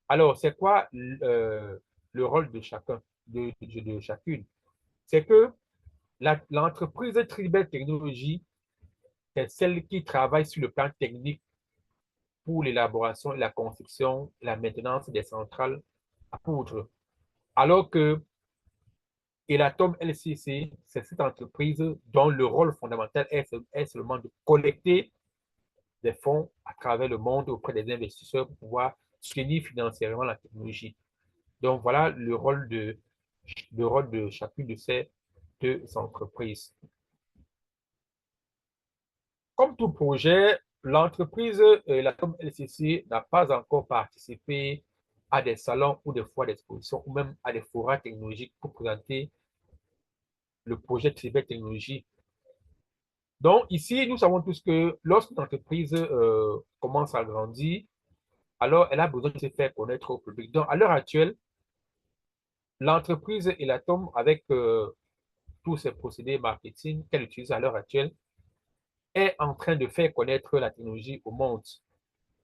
S1: Alors, c'est quoi le rôle de chacun, de chacune? C'est que l'entreprise Tribel Technology, c'est celle qui travaille sur le plan technique pour l'élaboration, la construction, la maintenance des centrales à poudre. Alors que Elatome LCC, c'est cette entreprise dont le rôle fondamental est seulement de collecter des fonds à travers le monde auprès des investisseurs pour pouvoir soutenir financièrement la technologie. Donc voilà le rôle de chacune de ces deux entreprises. Comme tout projet, l'entreprise Elatome LCC n'a pas encore participé à des salons ou des foires d'exposition ou même à des forats technologiques pour présenter le projet Tribel Technology. Donc ici, nous savons tous que lorsqu'une entreprise commence à grandir, alors elle a besoin de se faire connaître au public. Donc à l'heure actuelle, l'entreprise Elatome, avec tous ces procédés marketing qu'elle utilise à l'heure actuelle, est en train de faire connaître la technologie au monde.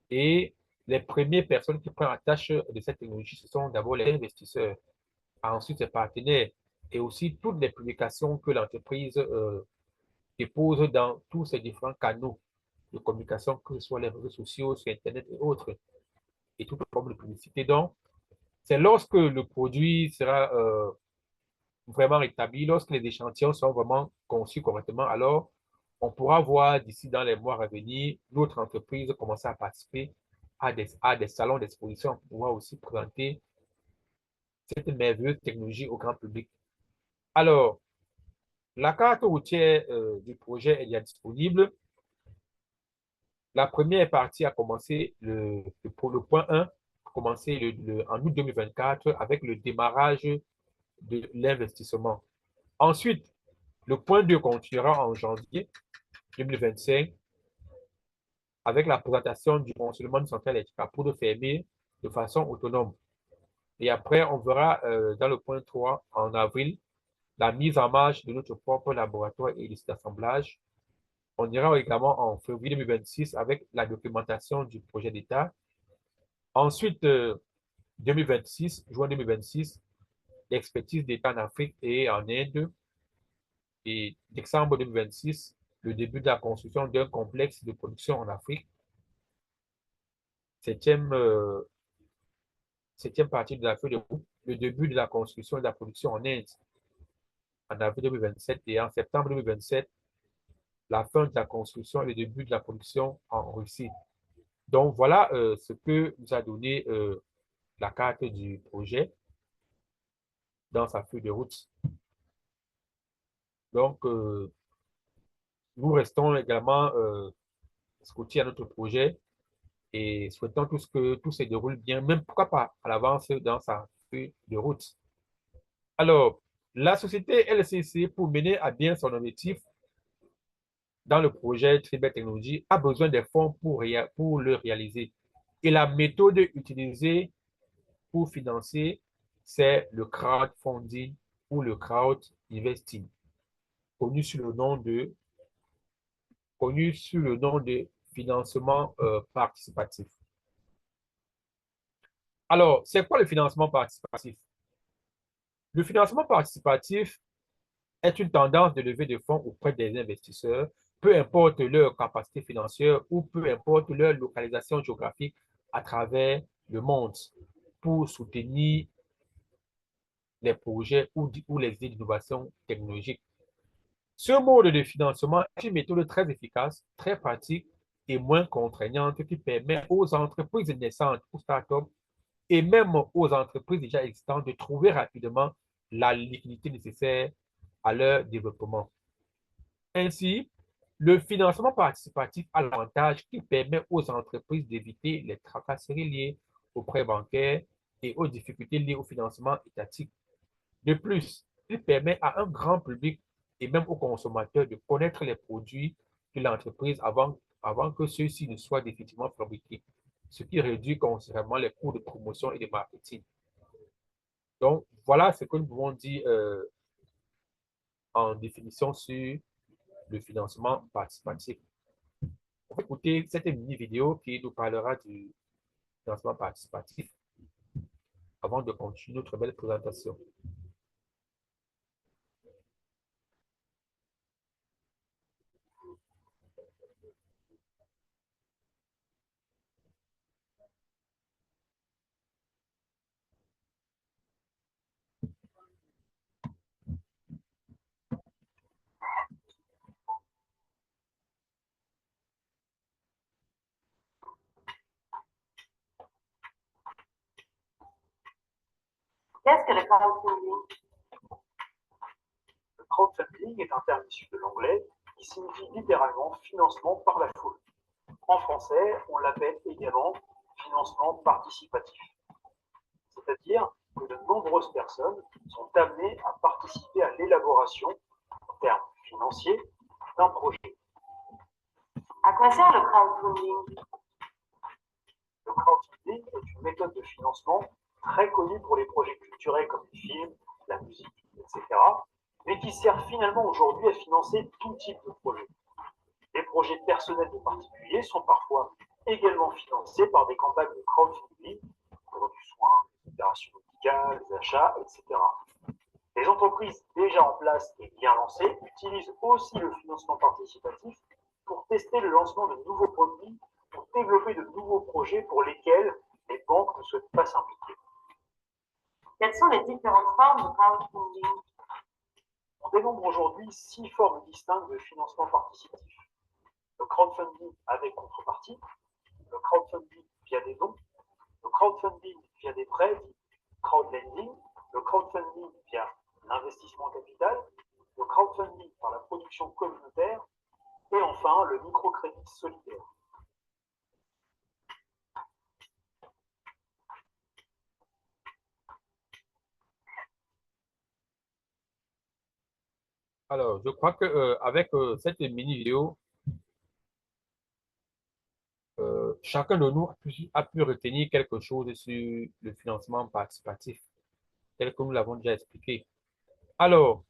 S1: Et les premières personnes qui prennent la tâche de cette technologie, ce sont d'abord les investisseurs, ensuite les partenaires, et aussi toutes les publications que l'entreprise dépose dans tous ces différents canaux de communication, que ce soit les réseaux sociaux, sur Internet et autres, et toutes les formes de publicité. Donc, c'est lorsque le produit sera vraiment établi, lorsque les échantillons sont vraiment conçus correctement, alors on pourra voir d'ici dans les mois à venir notre entreprise commencer à participer à des salons d'exposition pour pouvoir aussi présenter cette merveilleuse technologie au grand public. Alors, la carte routière du projet est déjà disponible. La première partie a commencé pour le point 1, a commencé en août 2024 avec le démarrage de l'investissement. Ensuite, le point 2 continuera en janvier 2025 avec la présentation du fonctionnement du central électrique à poudre fermée de façon autonome. Et après, on verra dans le point 3, en avril, la mise en marche de notre propre laboratoire et liste d'assemblage. On ira également en février 2026 avec la documentation du projet d'État. Ensuite, 2026, juin 2026, l'expertise d'État en Afrique et en Inde. Et décembre 2026, le début de la construction d'un complexe de production en Afrique. Septième, septième partie de la feuille de route, le début de la construction et de la production en Inde en avril 2027 et en septembre 2027, la fin de la construction et le début de la production en Russie. Donc, voilà ce que nous a donné la carte du projet dans sa feuille de route. Donc, nous restons également scotchés à notre projet et souhaitons que tout se déroule bien, même pourquoi pas à l'avance dans sa feuille de route. Alors, la société LCC, pour mener à bien son objectif dans le projet Tribet Technologies, a besoin des fonds pour le réaliser. Et la méthode utilisée pour financer, c'est le crowdfunding ou le crowd investing, connu sous le nom de financement participatif. Alors, c'est quoi le financement participatif? Le financement participatif est une tendance de lever de fonds auprès des investisseurs, peu importe leur capacité financière ou peu importe leur localisation géographique à travers le monde, pour soutenir les projets ou les idées d'innovation technologique. Ce mode de financement est une méthode très efficace, très pratique et moins contraignante qui permet aux entreprises naissantes, aux startups et même aux entreprises déjà existantes de trouver rapidement la liquidité nécessaire à leur développement. Ainsi, le financement participatif a l'avantage qui permet aux entreprises d'éviter les tracasseries liées aux prêts bancaires et aux difficultés liées au financement étatique. De plus, il permet à un grand public et même aux consommateurs de connaître les produits de l'entreprise avant que ceux-ci ne soient définitivement fabriqués, ce qui réduit considérablement les coûts de promotion et de marketing. Donc, voilà ce que nous pouvons dire en définition sur le financement participatif. On va écouter cette mini-vidéo qui nous parlera du financement participatif avant de continuer notre belle présentation.
S2: Qu'est-ce que le crowdfunding? Le crowdfunding est un terme issu de l'anglais qui signifie littéralement financement par la foule. En français, on l'appelle également financement participatif. C'est-à-dire que de nombreuses personnes sont amenées à participer à l'élaboration, en termes financiers, d'un projet. À quoi sert le crowdfunding? Le crowdfunding est une méthode de financement très connue pour les projets culturels comme les films, la musique, etc., mais qui sert finalement aujourd'hui à financer tout type de projet. Les projets personnels de particuliers sont parfois également financés par des campagnes de crowdfunding pour du soin, des opérations médicales, des achats, etc. Les entreprises déjà en place et bien lancées utilisent aussi le financement participatif pour tester le lancement de nouveaux produits, pour développer de nouveaux projets pour lesquels les banques ne souhaitent pas s'impliquer. Quelles sont les différentes formes de crowdfunding? On dénombre aujourd'hui 6 formes distinctes de financement participatif. Le crowdfunding avec contrepartie, le crowdfunding via des dons, le crowdfunding via des prêts, crowdlending, le crowdfunding via l'investissement capital, le crowdfunding par la production communautaire et enfin le microcrédit solidaire.
S1: Alors, je crois que avec cette mini-vidéo, chacun de nous a pu retenir quelque chose sur le financement participatif, tel que nous l'avons déjà expliqué. Alors,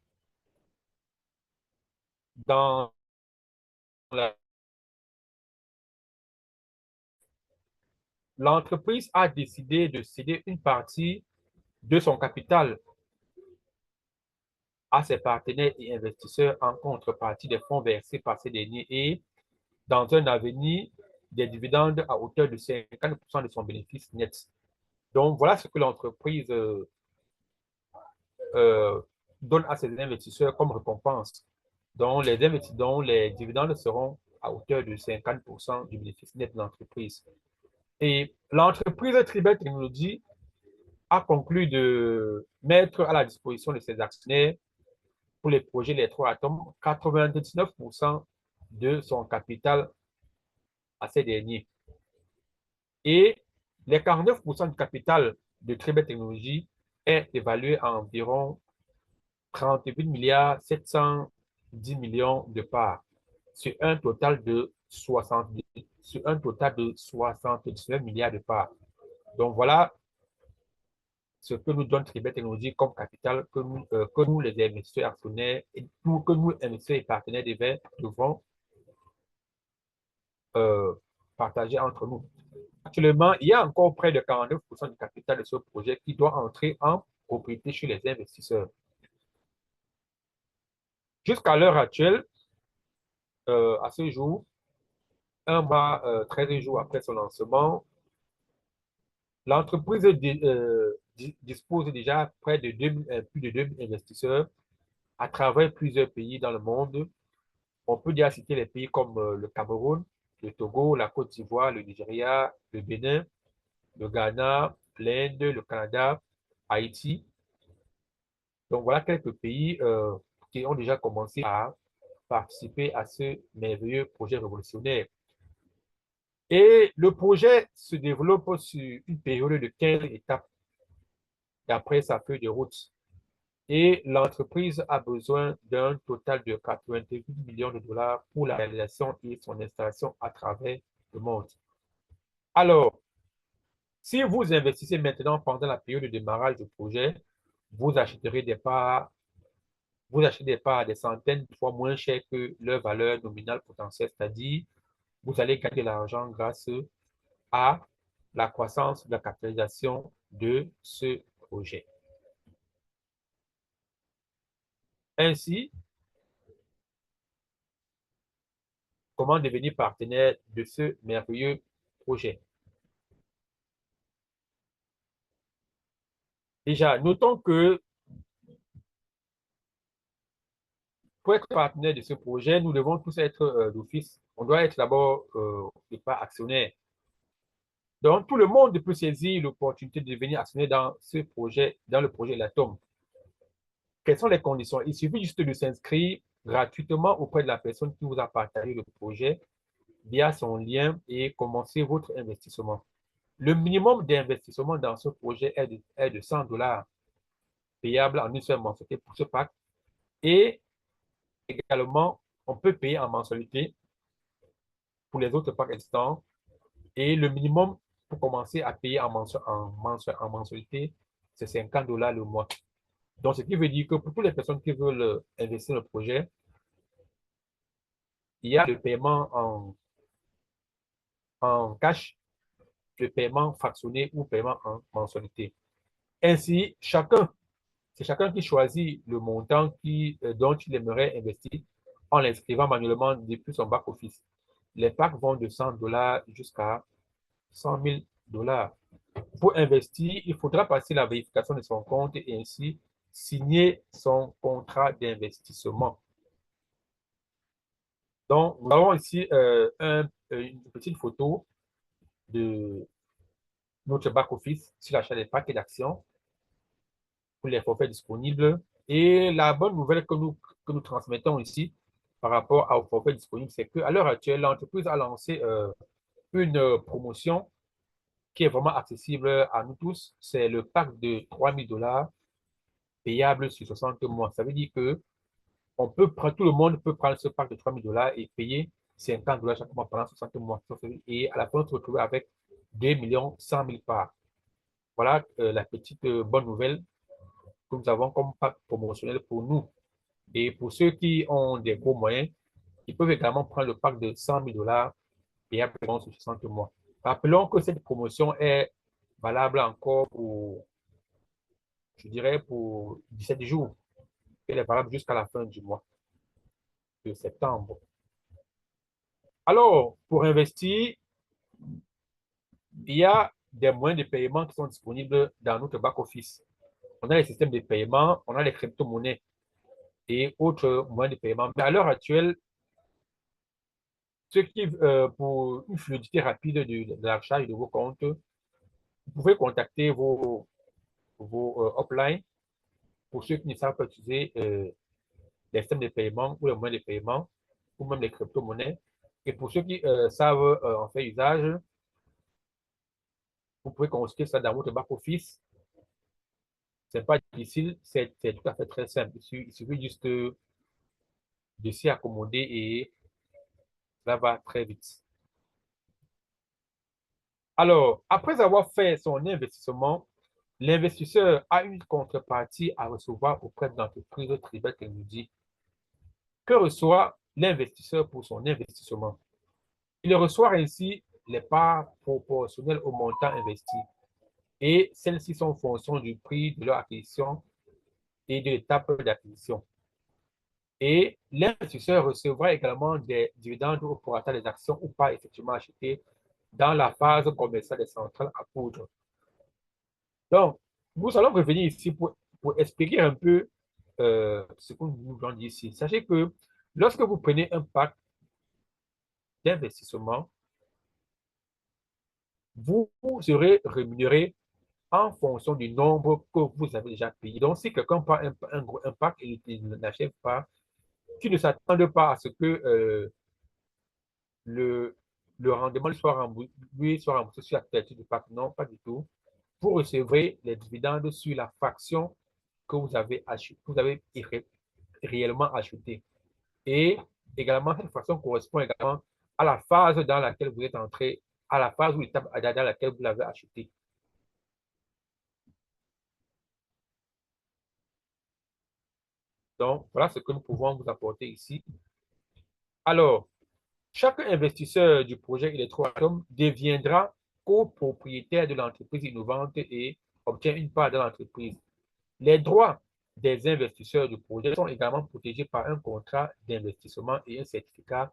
S1: dans l'entreprise a décidé de céder une partie de son capital à ses partenaires et investisseurs en contrepartie des fonds versés par ces derniers et, dans un avenir, des dividendes à hauteur de 50% de son bénéfice net. Donc, voilà ce que l'entreprise donne à ses investisseurs comme récompense, dont les dividendes seront à hauteur de 50% du bénéfice net de l'entreprise. Et l'entreprise Tribet Technologies a conclu de mettre à la disposition de ses actionnaires pour les projets Les Trois Atomes 99% de son capital à ces derniers. Et les 49% du capital de Tribet Technologies est évalué à environ 38 milliards 710 millions de parts sur un total de 79 milliards de parts. Donc voilà ce que nous donne Tribet Technologies comme capital que nous les investisseurs actionnaires et que nous investisseurs et partenaires devons partager entre nous. Actuellement, il y a encore près de 49% du capital de ce projet qui doit entrer en propriété chez les investisseurs. Jusqu'à l'heure actuelle, à ce jour, un mois, 13 jours après son lancement, l'entreprise dispose déjà près de plus de 2000 investisseurs à travers plusieurs pays dans le monde. On peut déjà citer les pays comme le Cameroun, le Togo, la Côte d'Ivoire, le Nigeria, le Bénin, le Ghana, l'Inde, le Canada, Haïti. Donc voilà quelques pays qui ont déjà commencé à participer à ce merveilleux projet révolutionnaire. Et le projet se développe sur une période de 15 étapes d'après sa feuille de route. Et l'entreprise a besoin d'un total de 88 millions de dollars pour la réalisation et son installation à travers le monde. Alors, si vous investissez maintenant pendant la période de démarrage du projet, vous achèterez des parts, vous achetez des parts des centaines de fois moins chères que leur valeur nominale potentielle, c'est-à-dire vous allez gagner de l'argent grâce à la croissance de la capitalisation de ce projet. Ainsi, comment devenir partenaire de ce merveilleux projet? Déjà, notons que pour être partenaire de ce projet, nous devons tous être d'office. On doit être d'abord pas actionnaire. Donc, tout le monde peut saisir l'opportunité de devenir actionnaire dans ce projet, dans le projet L'Atome. Quelles sont les conditions? Il suffit juste de s'inscrire gratuitement auprès de la personne qui vous a partagé le projet via son lien et commencer votre investissement. Le minimum d'investissement dans ce projet est de 100 dollars payable en une seule mensualité pour ce pack. Et également, on peut payer en mensualité pour les autres packs existants. Et le minimum pour commencer à payer en mensualité, c'est 50 dollars le mois. Donc, ce qui veut dire que pour toutes les personnes qui veulent investir dans le projet, il y a le paiement en cash, le paiement fractionné ou paiement en mensualité. Ainsi, c'est chacun qui choisit le montant dont il aimerait investir en l'inscrivant manuellement depuis son back-office. Les packs vont de 100 dollars jusqu'à 100 000 dollars. Pour investir, il faudra passer la vérification de son compte et ainsi signer son contrat d'investissement. Donc, nous avons ici une petite photo de notre back-office sur l'achat des packs et d'actions pour les forfaits disponibles. Et la bonne nouvelle que nous transmettons ici par rapport aux forfaits disponibles, c'est qu'à l'heure actuelle, l'entreprise a lancé une promotion qui est vraiment accessible à nous tous. C'est le pack de 3 000 dollars payable sur 60 mois. Ça veut dire que tout le monde peut prendre ce pack de 3 000 dollars et payer $50 chaque mois pendant 60 mois. Et à la fin, on se retrouve avec 2 100 000 parts. Voilà la petite bonne nouvelle que nous avons comme pack promotionnel pour nous. Et pour ceux qui ont des gros moyens, ils peuvent également prendre le pack de $100 000 payable sur 60 mois. Rappelons que cette promotion est valable encore pour, je dirais, pour 17 jours. Elle est valable jusqu'à la fin du mois de septembre. Alors, pour investir, il y a des moyens de paiement qui sont disponibles dans notre back-office. On a les systèmes de paiement, on a les crypto-monnaies et autres moyens de paiement. Mais à l'heure actuelle, pour une fluidité rapide de l'achat et de vos comptes, vous pouvez contacter vos uplines pour ceux qui ne savent pas utiliser les systèmes de paiement ou les moyens de paiement ou même les crypto-monnaies. Et pour ceux qui savent en faire usage, vous pouvez consulter ça dans votre back-office. Ce n'est pas difficile, c'est tout à fait très simple. Il suffit juste de s'y accommoder et ça va très vite. Alors, après avoir fait son investissement, l'investisseur a une contrepartie à recevoir auprès de l'entreprise Tribet Technologies. Que reçoit l'investisseur pour son investissement? Il reçoit ainsi les parts proportionnelles au montant investi et celles-ci sont en fonction du prix de leur acquisition et de l'étape d'acquisition. Et l'investisseur recevra également des dividendes au prorata des actions ou pas effectivement achetées dans la phase commerciale des centrales à poudre. Donc, nous allons revenir ici pour expliquer un peu ce que nous voulons dire ici. Sachez que lorsque vous prenez un pack d'investissement, vous serez rémunéré en fonction du nombre que vous avez déjà payé. Donc, si quelqu'un prend un pack et il n'achète pas, qui ne s'attendent pas à ce que le rendement soit remboursé sur la totalité du pack. Non, pas du tout. Vous recevrez les dividendes sur la fraction que vous avez acheté, que vous avez réellement acheté. Et également, cette fraction correspond également à la phase dans laquelle vous êtes entré, à la phase ou l'étape dans laquelle vous l'avez acheté. Donc, voilà ce que nous pouvons vous apporter ici. Alors, chaque investisseur du projet Electroatom deviendra copropriétaire de l'entreprise innovante et obtient une part de l'entreprise. Les droits des investisseurs du projet sont également protégés par un contrat d'investissement et un certificat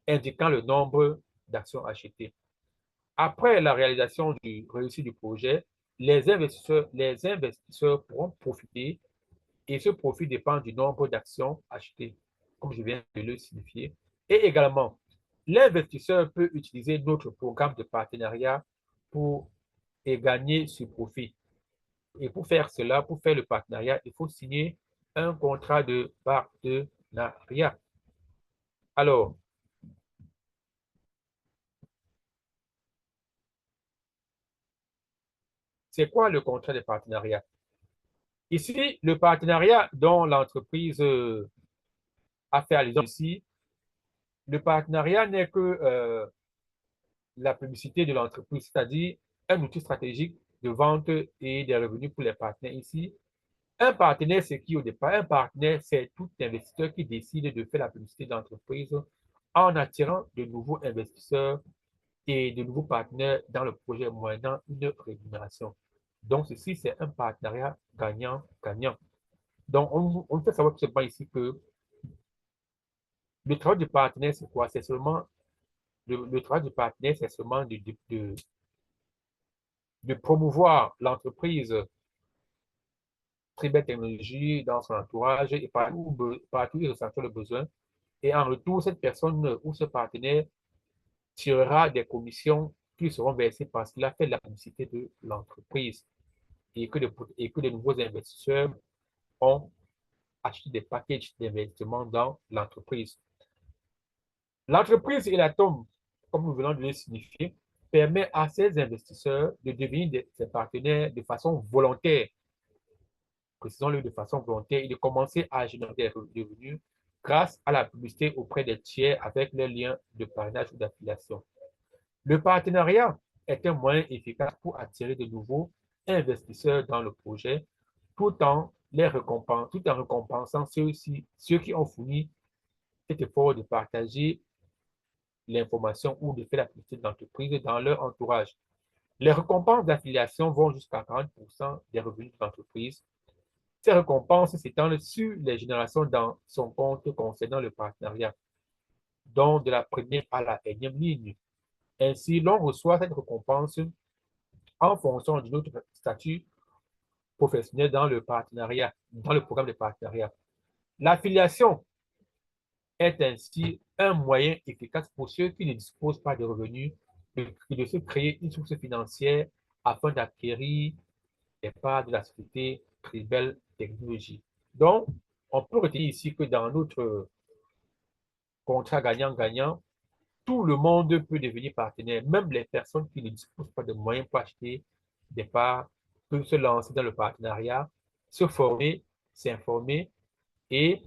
S1: indiquant le nombre d'actions achetées. Après la réalisation du réussite du projet, les investisseurs pourront profiter et ce profit dépend du nombre d'actions achetées, comme je viens de le signifier. Et également, l'investisseur peut utiliser notre programme de partenariat pour gagner ce profit. Et pour faire cela, pour faire le partenariat, il faut signer un contrat de partenariat. Alors, c'est quoi le contrat de partenariat? Ici, le partenariat dont l'entreprise a fait allusion ici, le partenariat n'est que la publicité de l'entreprise, c'est-à-dire un outil stratégique de vente et des revenus pour les partenaires ici. Un partenaire, c'est qui au départ? Un partenaire, c'est tout investisseur qui décide de faire la publicité de l'entreprise en attirant de nouveaux investisseurs et de nouveaux partenaires dans le projet moyennant une rémunération. Donc, ceci, c'est un partenariat gagnant-gagnant. Donc, on fait savoir tout simplement ici que le travail du partenaire, c'est quoi? C'est seulement, le travail du partenaire, c'est seulement de promouvoir l'entreprise Tribet Technologies dans son entourage et partout où il ressent le besoin. Et en retour, cette personne ou ce partenaire tirera des commissions qui seront versées parce qu'il a fait la publicité de l'entreprise et que de nouveaux investisseurs ont acheté des packages d'investissement dans l'entreprise. L'entreprise Elatom, comme nous venons de le signifier, permet à ces investisseurs de devenir des partenaires de façon volontaire, précisons-le de façon volontaire, et de commencer à générer des revenus grâce à la publicité auprès des tiers avec les liens de parrainage ou d'affiliation. Le partenariat est un moyen efficace pour attirer de nouveaux investisseurs dans le projet tout en récompensant ceux qui ont fourni cet effort de partager l'information ou de faire la publicité de l'entreprise dans leur entourage. Les récompenses d'affiliation vont jusqu'à 40% des revenus de l'entreprise. Ces récompenses s'étendent sur les générations dans son compte concernant le partenariat, donc de la première à la énième ligne. Ainsi, l'on reçoit cette récompense en fonction de notre statut professionnel dans le partenariat, dans le programme de partenariat. L'affiliation est ainsi un moyen efficace pour ceux qui ne disposent pas de revenus de se créer une source financière afin d'acquérir des parts de la société Tribel Technologies. Donc, on peut retenir ici que dans notre contrat gagnant-gagnant, tout le monde peut devenir partenaire, même les personnes qui ne disposent pas de moyens pour acheter des parts peuvent se lancer dans le partenariat, se former, s'informer et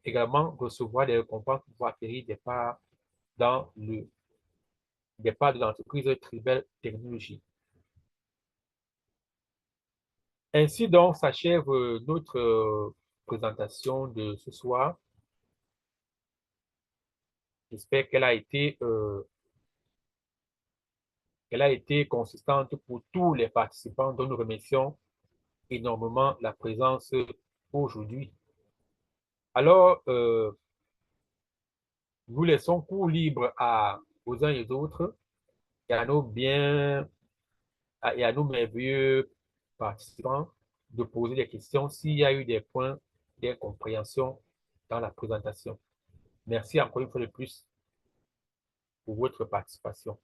S1: également recevoir des récompenses pour pouvoir acquérir des parts de l'entreprise Tribel Technologies. Ainsi donc s'achève notre présentation de ce soir. J'espère qu'elle a été consistante pour tous les participants dont nous remercions énormément la présence aujourd'hui. Alors, nous laissons cours libre aux uns et aux autres et à nos merveilleux participants de poser des questions s'il y a eu des points d'incompréhension dans la présentation. Merci encore une fois de plus pour votre participation.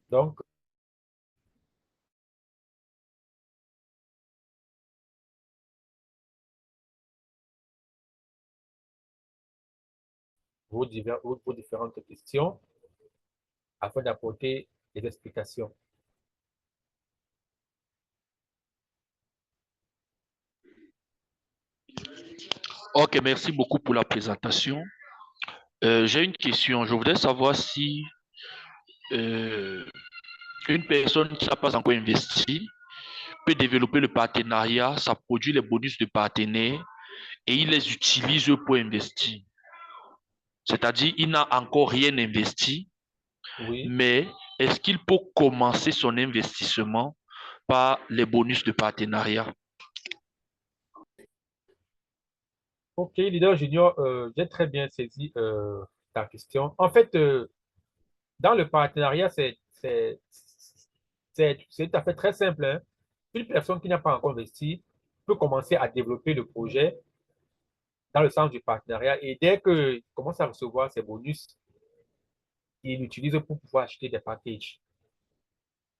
S1: Donc, vos différentes questions afin d'apporter des explications.
S3: Ok, merci beaucoup pour la présentation. J'ai une question. Je voudrais savoir si une personne qui n'a pas encore investi peut développer le partenariat, ça produit les bonus de partenaire et il les utilise pour investir. C'est-à-dire, il n'a encore rien investi,
S1: Oui.
S3: mais est-ce qu'il peut commencer son investissement par les bonus de partenariat?
S1: Ok, leader junior, j'ai très bien saisi ta question. En fait, dans le partenariat, c'est tout à fait très simple, hein. Une personne qui n'a pas encore investi peut commencer à développer le projet dans le sens du partenariat et dès qu'il commence à recevoir ses bonus, il l'utilise pour pouvoir acheter des packages.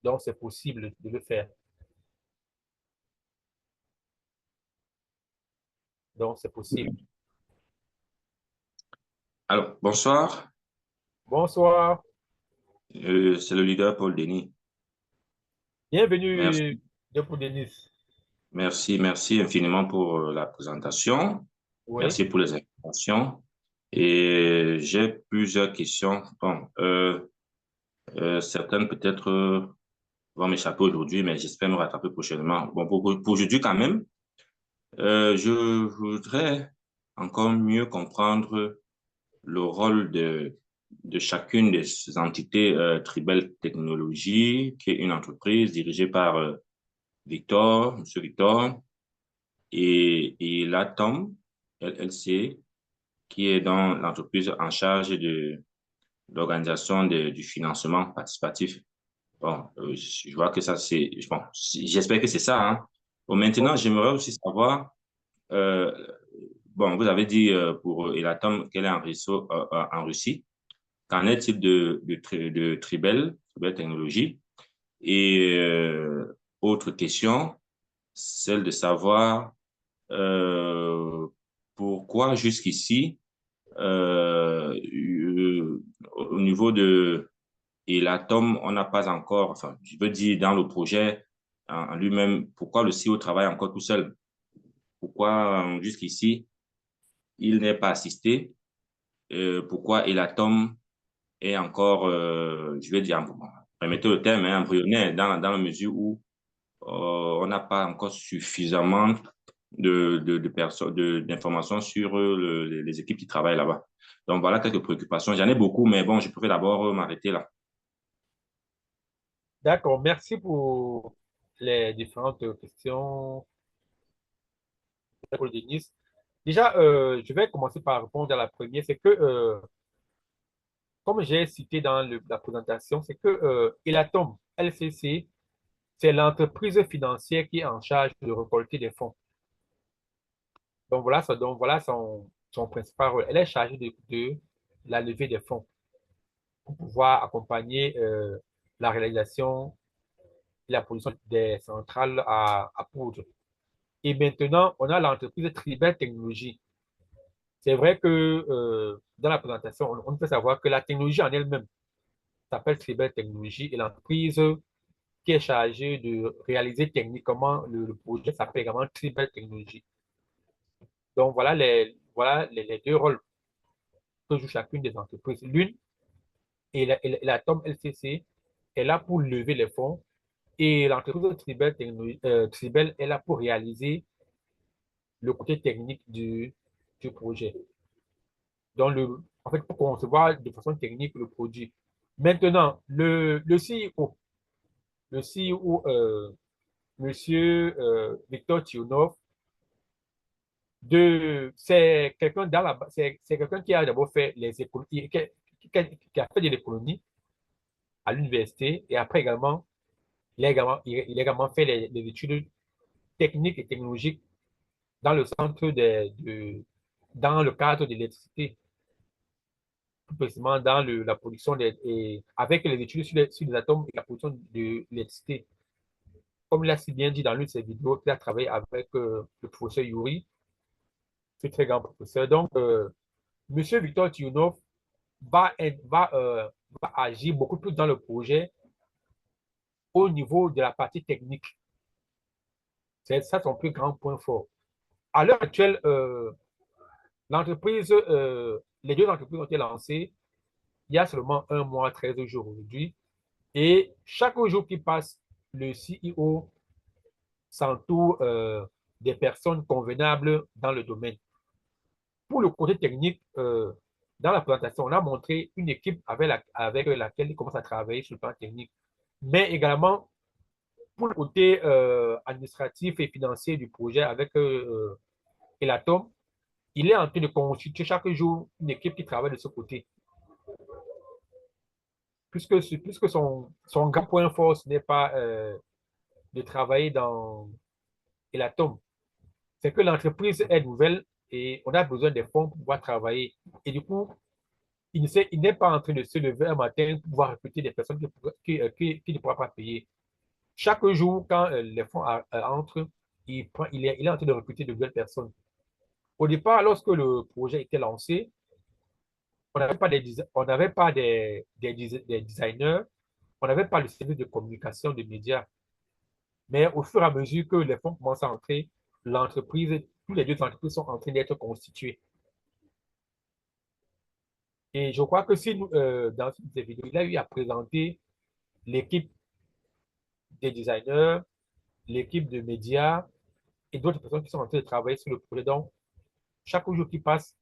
S1: Donc, c'est possible de le faire. Donc, c'est possible.
S4: Alors, bonsoir.
S1: Bonsoir.
S4: C'est le leader Paul Denis.
S1: Bienvenue,
S4: Merci,
S1: Depou Denis.
S4: merci infiniment pour la présentation.
S1: Oui,
S4: Merci pour les informations. Et j'ai plusieurs questions. Bon, certaines peut-être vont m'échapper aujourd'hui, mais j'espère me rattraper prochainement. Bon, pour aujourd'hui quand même, je voudrais encore mieux comprendre le rôle de chacune des entités Tribel Technologies, qui est une entreprise dirigée par Victor, Monsieur Victor, et la Tom, LLC, qui est dans l'entreprise en charge de l'organisation du financement participatif. Bon, je vois que ça, c'est, bon, j'espère que c'est ça, hein. Bon, maintenant, j'aimerais aussi savoir, euh, bon, vous avez dit pour Elatom qu'elle est en réseau en Russie. Qu'en est-il de Tribel Technologies? Et autre question, celle de savoir pourquoi jusqu'ici Au niveau de Elatom, on n'a pas encore, enfin, je veux dire, dans le projet en lui-même, pourquoi le CEO travaille encore tout seul? Pourquoi jusqu'ici, il n'est pas assisté? Pourquoi Elatom est encore, je vais dire, permettez le terme, hein, embryonnaire dans la mesure où on n'a pas encore suffisamment d'informations sur les équipes qui travaillent là-bas. Donc, voilà quelques préoccupations. J'en ai beaucoup, mais bon, je pourrais d'abord m'arrêter là.
S1: D'accord, merci pour les différentes questions, Denis. Déjà, je vais commencer par répondre à la première. C'est que, comme j'ai cité dans la présentation, c'est que Elatom LCC, c'est l'entreprise financière qui est en charge de récolter des fonds. Donc voilà son principal rôle. Elle est chargée de la levée des fonds pour pouvoir accompagner la réalisation et la production des centrales à poudre. Et maintenant, on a l'entreprise Tribel Technologies. C'est vrai que dans la présentation, on peut savoir que la technologie en elle-même s'appelle Tribel Technologies et l'entreprise qui est chargée de réaliser techniquement le projet s'appelle également Tribel Technologies. Donc voilà les deux rôles que joue chacune des entreprises. L'une la TOM LCC est là pour lever les fonds et l'entreprise Tribel est là pour réaliser le côté technique du projet. Donc, en fait, pour concevoir de façon technique le produit. Maintenant, le CEO Monsieur Victor Tionov, c'est quelqu'un qui a d'abord fait les économies, qui a fait de l'économie à l'université et après également, il a également fait les études techniques et technologiques dans le centre dans le cadre de l'électricité, plus précisément dans la production avec les études sur les atomes et la production de l'électricité. Comme il a si bien dit dans l'une de ses vidéos, il a travaillé avec le professeur Yuri, ce très grand professeur. Donc, Monsieur Victor Tiounov va, va agir beaucoup plus dans le projet au niveau de la partie technique. C'est ça son plus grand point fort. À l'heure actuelle, les deux entreprises ont été lancées il y a seulement un mois, 13 jours aujourd'hui. Et chaque jour qui passe, le CEO s'entoure des personnes convenables dans le domaine. Pour le côté technique, dans la présentation, on a montré une équipe avec laquelle il commence à travailler sur le plan technique. Mais également, pour le côté administratif et financier du projet avec Elatom, il est en train de constituer chaque jour une équipe qui travaille de ce côté. Puisque son grand point fort, ce n'est pas de travailler dans Elatom, c'est que l'entreprise est nouvelle et on a besoin des fonds pour pouvoir travailler. Et du coup, il n'est pas en train de se lever un matin pour pouvoir recruter des personnes qui ne pourra pas payer. Chaque jour, quand les fonds entrent, il est en train de recruter de nouvelles personnes. Au départ, lorsque le projet était lancé, on n'avait pas des designers, on n'avait pas le service de communication des médias. Mais au fur et à mesure que les fonds commencent à entrer, tous les deux entreprises sont en train d'être constituées. Et je crois que si dans cette vidéo, il a eu à présenter l'équipe des designers, l'équipe de médias et d'autres personnes qui sont en train de travailler sur le projet. Donc, chaque jour qui passe,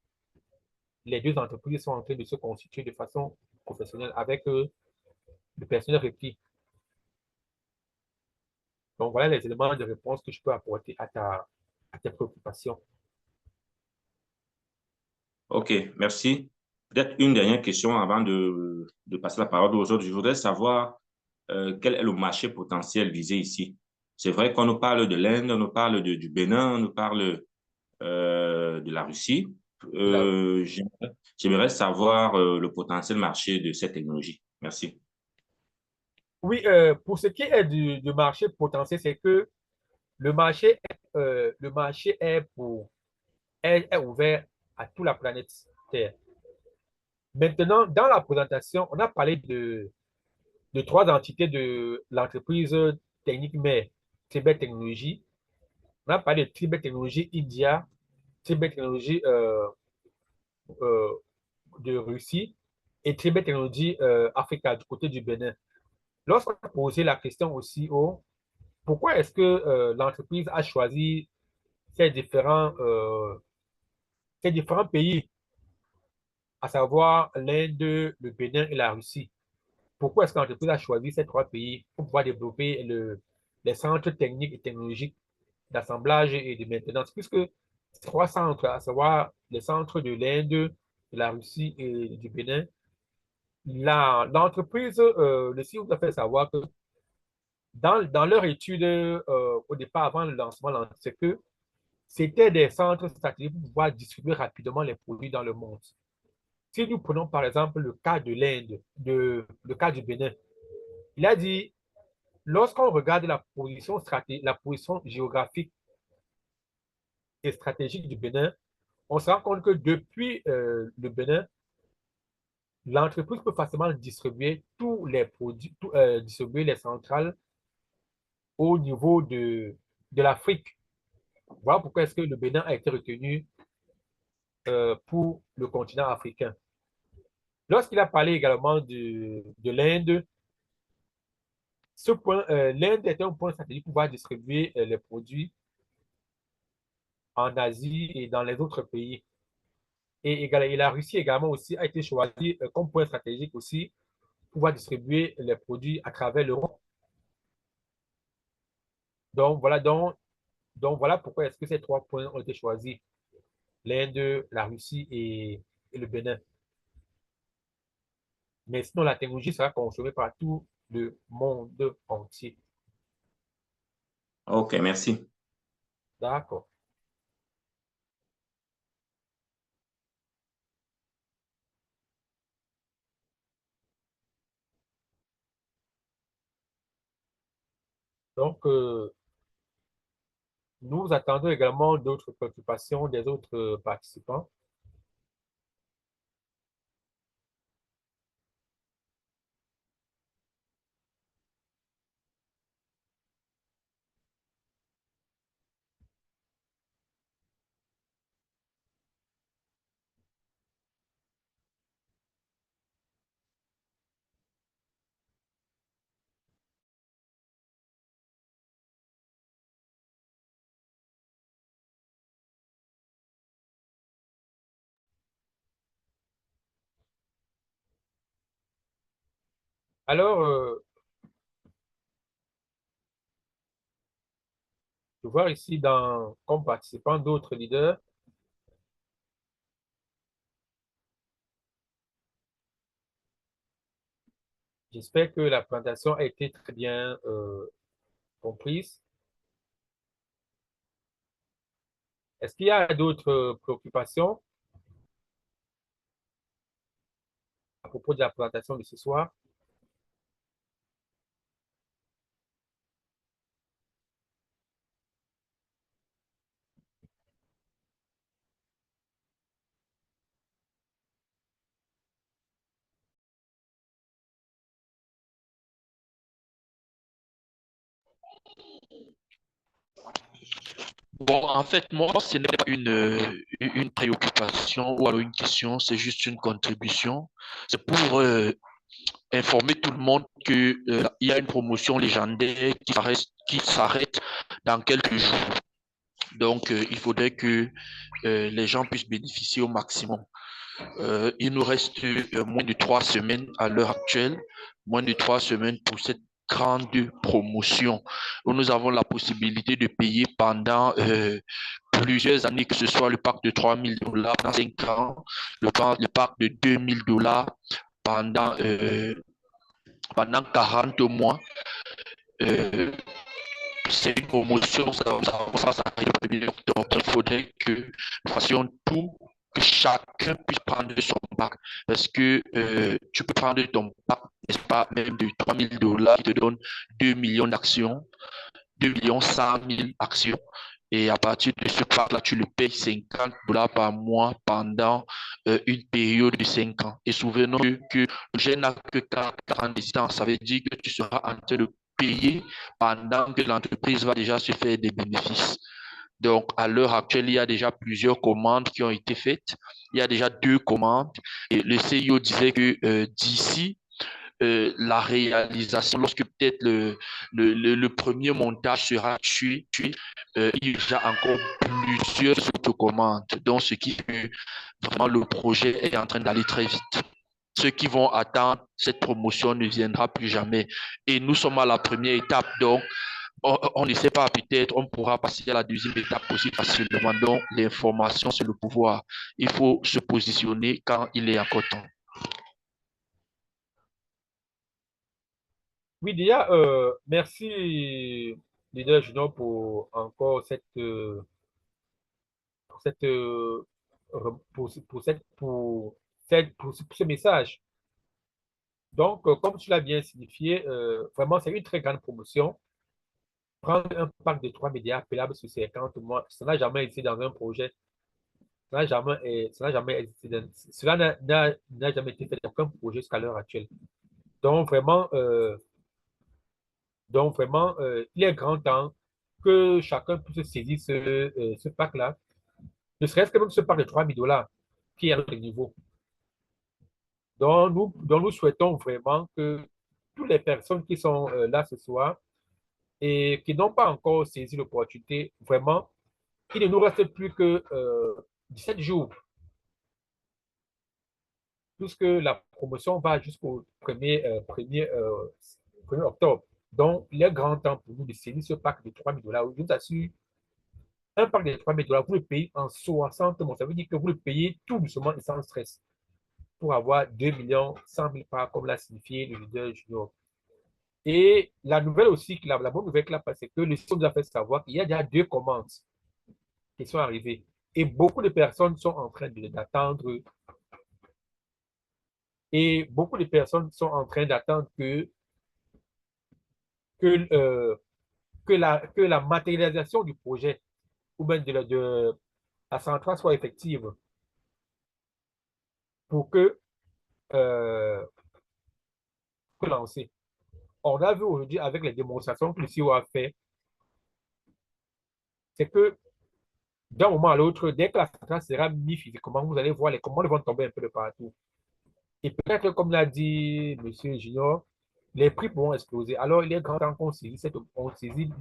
S1: les deux entreprises sont en train de se constituer de façon professionnelle avec le personnel requis. Donc, voilà les éléments de réponse que je peux apporter à tes préoccupations.
S4: OK, merci. Peut-être une dernière question avant de passer la parole aux autres. Je voudrais savoir quel est le marché potentiel visé ici. C'est vrai qu'on nous parle de l'Inde, on nous parle du Bénin, on nous parle de la Russie. J'aimerais savoir le potentiel marché de cette technologie. Merci.
S1: Oui, pour ce qui est du marché potentiel, c'est que le marché est ouvert à toute la planète Terre. Maintenant, dans la présentation, on a parlé de trois entités de l'entreprise technique mère, Tibet Technologies. On a parlé de Tibet Technologies India, Tibet Technologies euh, de Russie et Tibet Technologies Africa du côté du Bénin. Lorsqu'on a posé la question aussi pourquoi est-ce que l'entreprise a choisi ces différents pays, à savoir l'Inde, le Bénin et la Russie? Pourquoi est-ce que l'entreprise a choisi ces trois pays pour pouvoir développer les centres techniques et technologiques d'assemblage et de maintenance? Puisque ces trois centres, à savoir les centres de l'Inde, de la Russie et du Bénin, l'entreprise, le CEO vous a fait savoir que dans leur étude, au départ, avant le lancement, c'est que c'était des centres stratégiques pour pouvoir distribuer rapidement les produits dans le monde. Si nous prenons par exemple le cas de l'Inde, le cas du Bénin, il a dit, lorsqu'on regarde la position géographique et stratégique du Bénin, on se rend compte que depuis le Bénin, l'entreprise peut facilement distribuer tous les produits, distribuer les centrales au niveau de l'Afrique. Voilà pourquoi est-ce que le Bénin a été retenu pour le continent africain. Lorsqu'il a parlé également de l'Inde, l'Inde était un point stratégique pour pouvoir distribuer les produits en Asie et dans les autres pays. Et la Russie également aussi a été choisie comme point stratégique aussi pour pouvoir distribuer les produits à travers l'Europe. Donc voilà pourquoi est-ce que ces trois points ont été choisis. L'Inde, la Russie et le Bénin. Mais sinon, la technologie sera consommée par tout le monde entier.
S4: Ok, merci.
S1: D'accord. Donc, nous attendons également d'autres préoccupations des autres participants. Alors, je vois ici comme participants d'autres leaders. J'espère que la présentation a été très bien comprise. Est-ce qu'il y a d'autres préoccupations à propos de la présentation de ce soir?
S3: Bon, en fait, moi, ce n'est pas une préoccupation ou alors une question, c'est juste une contribution. C'est pour informer tout le monde qu'il y a une promotion légendaire qui s'arrête dans quelques jours. Donc, il faudrait que les gens puissent bénéficier au maximum. Il nous reste moins de 3 semaines à l'heure actuelle, moins de 3 semaines pour cette grande promotion où nous avons la possibilité de payer pendant plusieurs années, que ce soit le pack de $3 000 pendant 5 ans, le pack de $2 000 pendant, pendant 40 mois. C'est une promotion, ça s'arrête le 1er octobre. Il faudrait que nous fassions tout, que chacun puisse prendre son pack. Parce que tu peux prendre ton pack, n'est-ce pas, même de $3 000 qui te donne 2 millions d'actions, 2 100 000 actions. Et à partir de ce pack-là, tu le payes $50 par mois pendant une période de 5 ans. Et souvenons que le projet n'a que 4 ans d'existence. Ça veut dire que tu seras en train de payer pendant que l'entreprise va déjà se faire des bénéfices. Donc, à l'heure actuelle, il y a déjà plusieurs commandes qui ont été faites. Il y a déjà 2 commandes. Et le CIO disait que d'ici la réalisation, lorsque peut-être le premier montage sera tué, il y a encore plusieurs autres commandes. Donc, ce qui fait que vraiment le projet est en train d'aller très vite. Ceux qui vont attendre cette promotion ne viendra plus jamais. Et nous sommes à la première étape, donc on ne sait pas, peut-être on pourra passer à la deuxième étape aussi facilement. Donc, l'information, c'est le pouvoir. Il faut se positionner quand il est encore temps.
S1: Oui, déjà, merci, leader Junior, pour encore cette, pour ce message. Donc, comme tu l'as bien signifié, vraiment, c'est une très grande promotion. Prendre un pack de 3 médias appellables sur 50 mois, ça n'a jamais existé dans un projet. Ça n'a jamais existé. Cela n'a jamais été fait dans aucun projet jusqu'à l'heure actuelle. Donc, vraiment, il est grand temps que chacun puisse saisir ce pack-là, ne serait-ce que même ce pack de $3000 qui est à notre niveau. Donc nous souhaitons vraiment que toutes les personnes qui sont là ce soir et qui n'ont pas encore saisi l'opportunité, vraiment, il ne nous reste plus que 17 jours, puisque la promotion va jusqu'au 1er octobre. Donc, il est grand temps pour nous de saisir ce pack de $3000. Je vous assure, un pack de $3000, vous le payez en 60 mois. Ça veut dire que vous le payez tout doucement et sans stress pour avoir 2 100 000 parts, comme l'a signifié le leader junior. Et la nouvelle aussi, la bonne nouvelle que là, c'est que le site nous a fait savoir qu'il y a déjà 2 commandes qui sont arrivées. Et beaucoup de personnes sont en train d'attendre. Et beaucoup de personnes sont en train d'attendre que, euh, que la matérialisation du projet ou même de la centrale soit effective pour euh, que lancer. On a vu aujourd'hui avec les démonstrations que le CEO a fait, c'est que d'un moment à l'autre, dès que la centrale sera mise physiquement, vous allez voir les commandes vont tomber un peu de partout. Et peut-être, comme l'a dit M. Junior, les prix pourront exploser. Alors, il est grand temps on saisit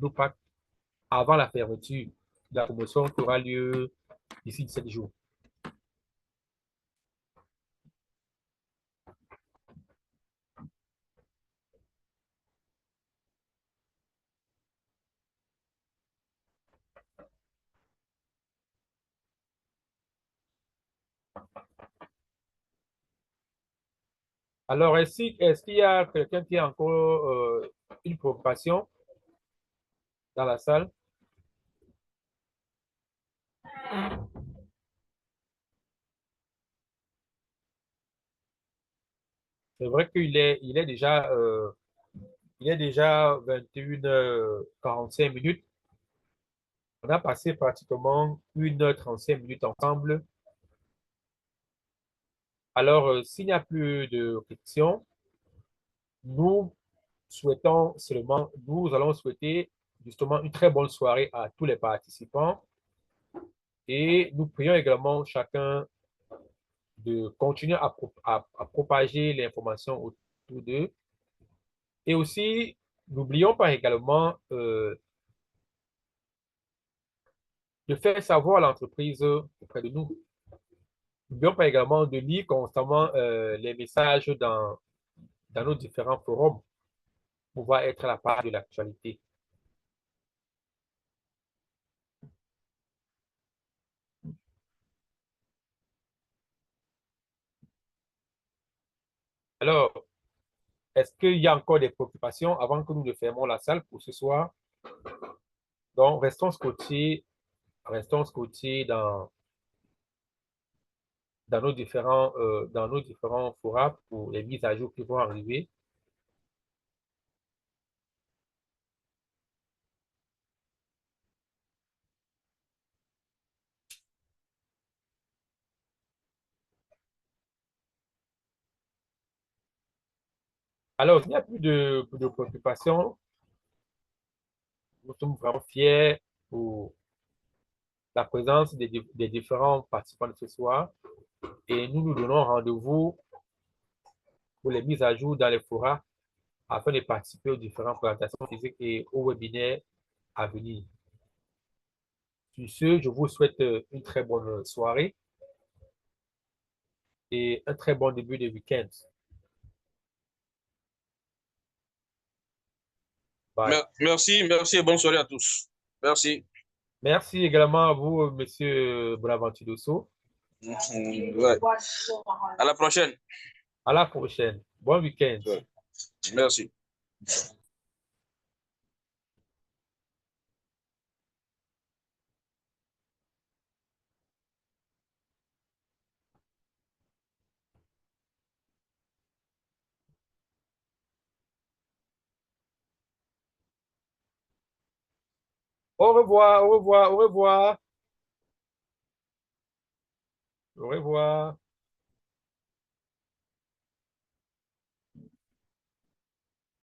S1: nos packs avant la fermeture de la promotion qui aura lieu d'ici 17 jours. Alors, est-ce qu'il y a quelqu'un qui a encore une préoccupation dans la salle? C'est vrai il est déjà 21h45. On a passé pratiquement 1h35 ensemble. Alors, s'il n'y a plus de questions, nous nous allons souhaiter justement une très bonne soirée à tous les participants et nous prions également chacun de continuer à propager l'information autour d'eux. Et aussi, n'oublions pas également de faire savoir l'entreprise auprès de nous. N'oublions pas également de lire constamment les messages dans nos différents forums pour pouvoir être à la part de l'actualité. Alors, est-ce qu'il y a encore des préoccupations avant que nous ne fermons la salle pour ce soir? Donc, restons scotchés dans nos différents forums pour les mises à jour qui vont arriver. Alors, il n'y a plus de préoccupation. Nous sommes vraiment fiers pour la présence des différents participants de ce soir et nous nous donnons rendez-vous pour les mises à jour dans les forats afin de participer aux différentes présentations physiques et aux webinaires à venir. Sur ce, je vous souhaite une très bonne soirée et un très bon début de week-end. Bye.
S5: Merci et bonne soirée à tous. Merci.
S1: Merci également à vous, Monsieur Bonaventure Dosso.
S5: Ouais. À la prochaine.
S1: À la prochaine. Bon week-end.
S5: Ouais. Merci.
S1: Au revoir, au revoir, au revoir. Au revoir.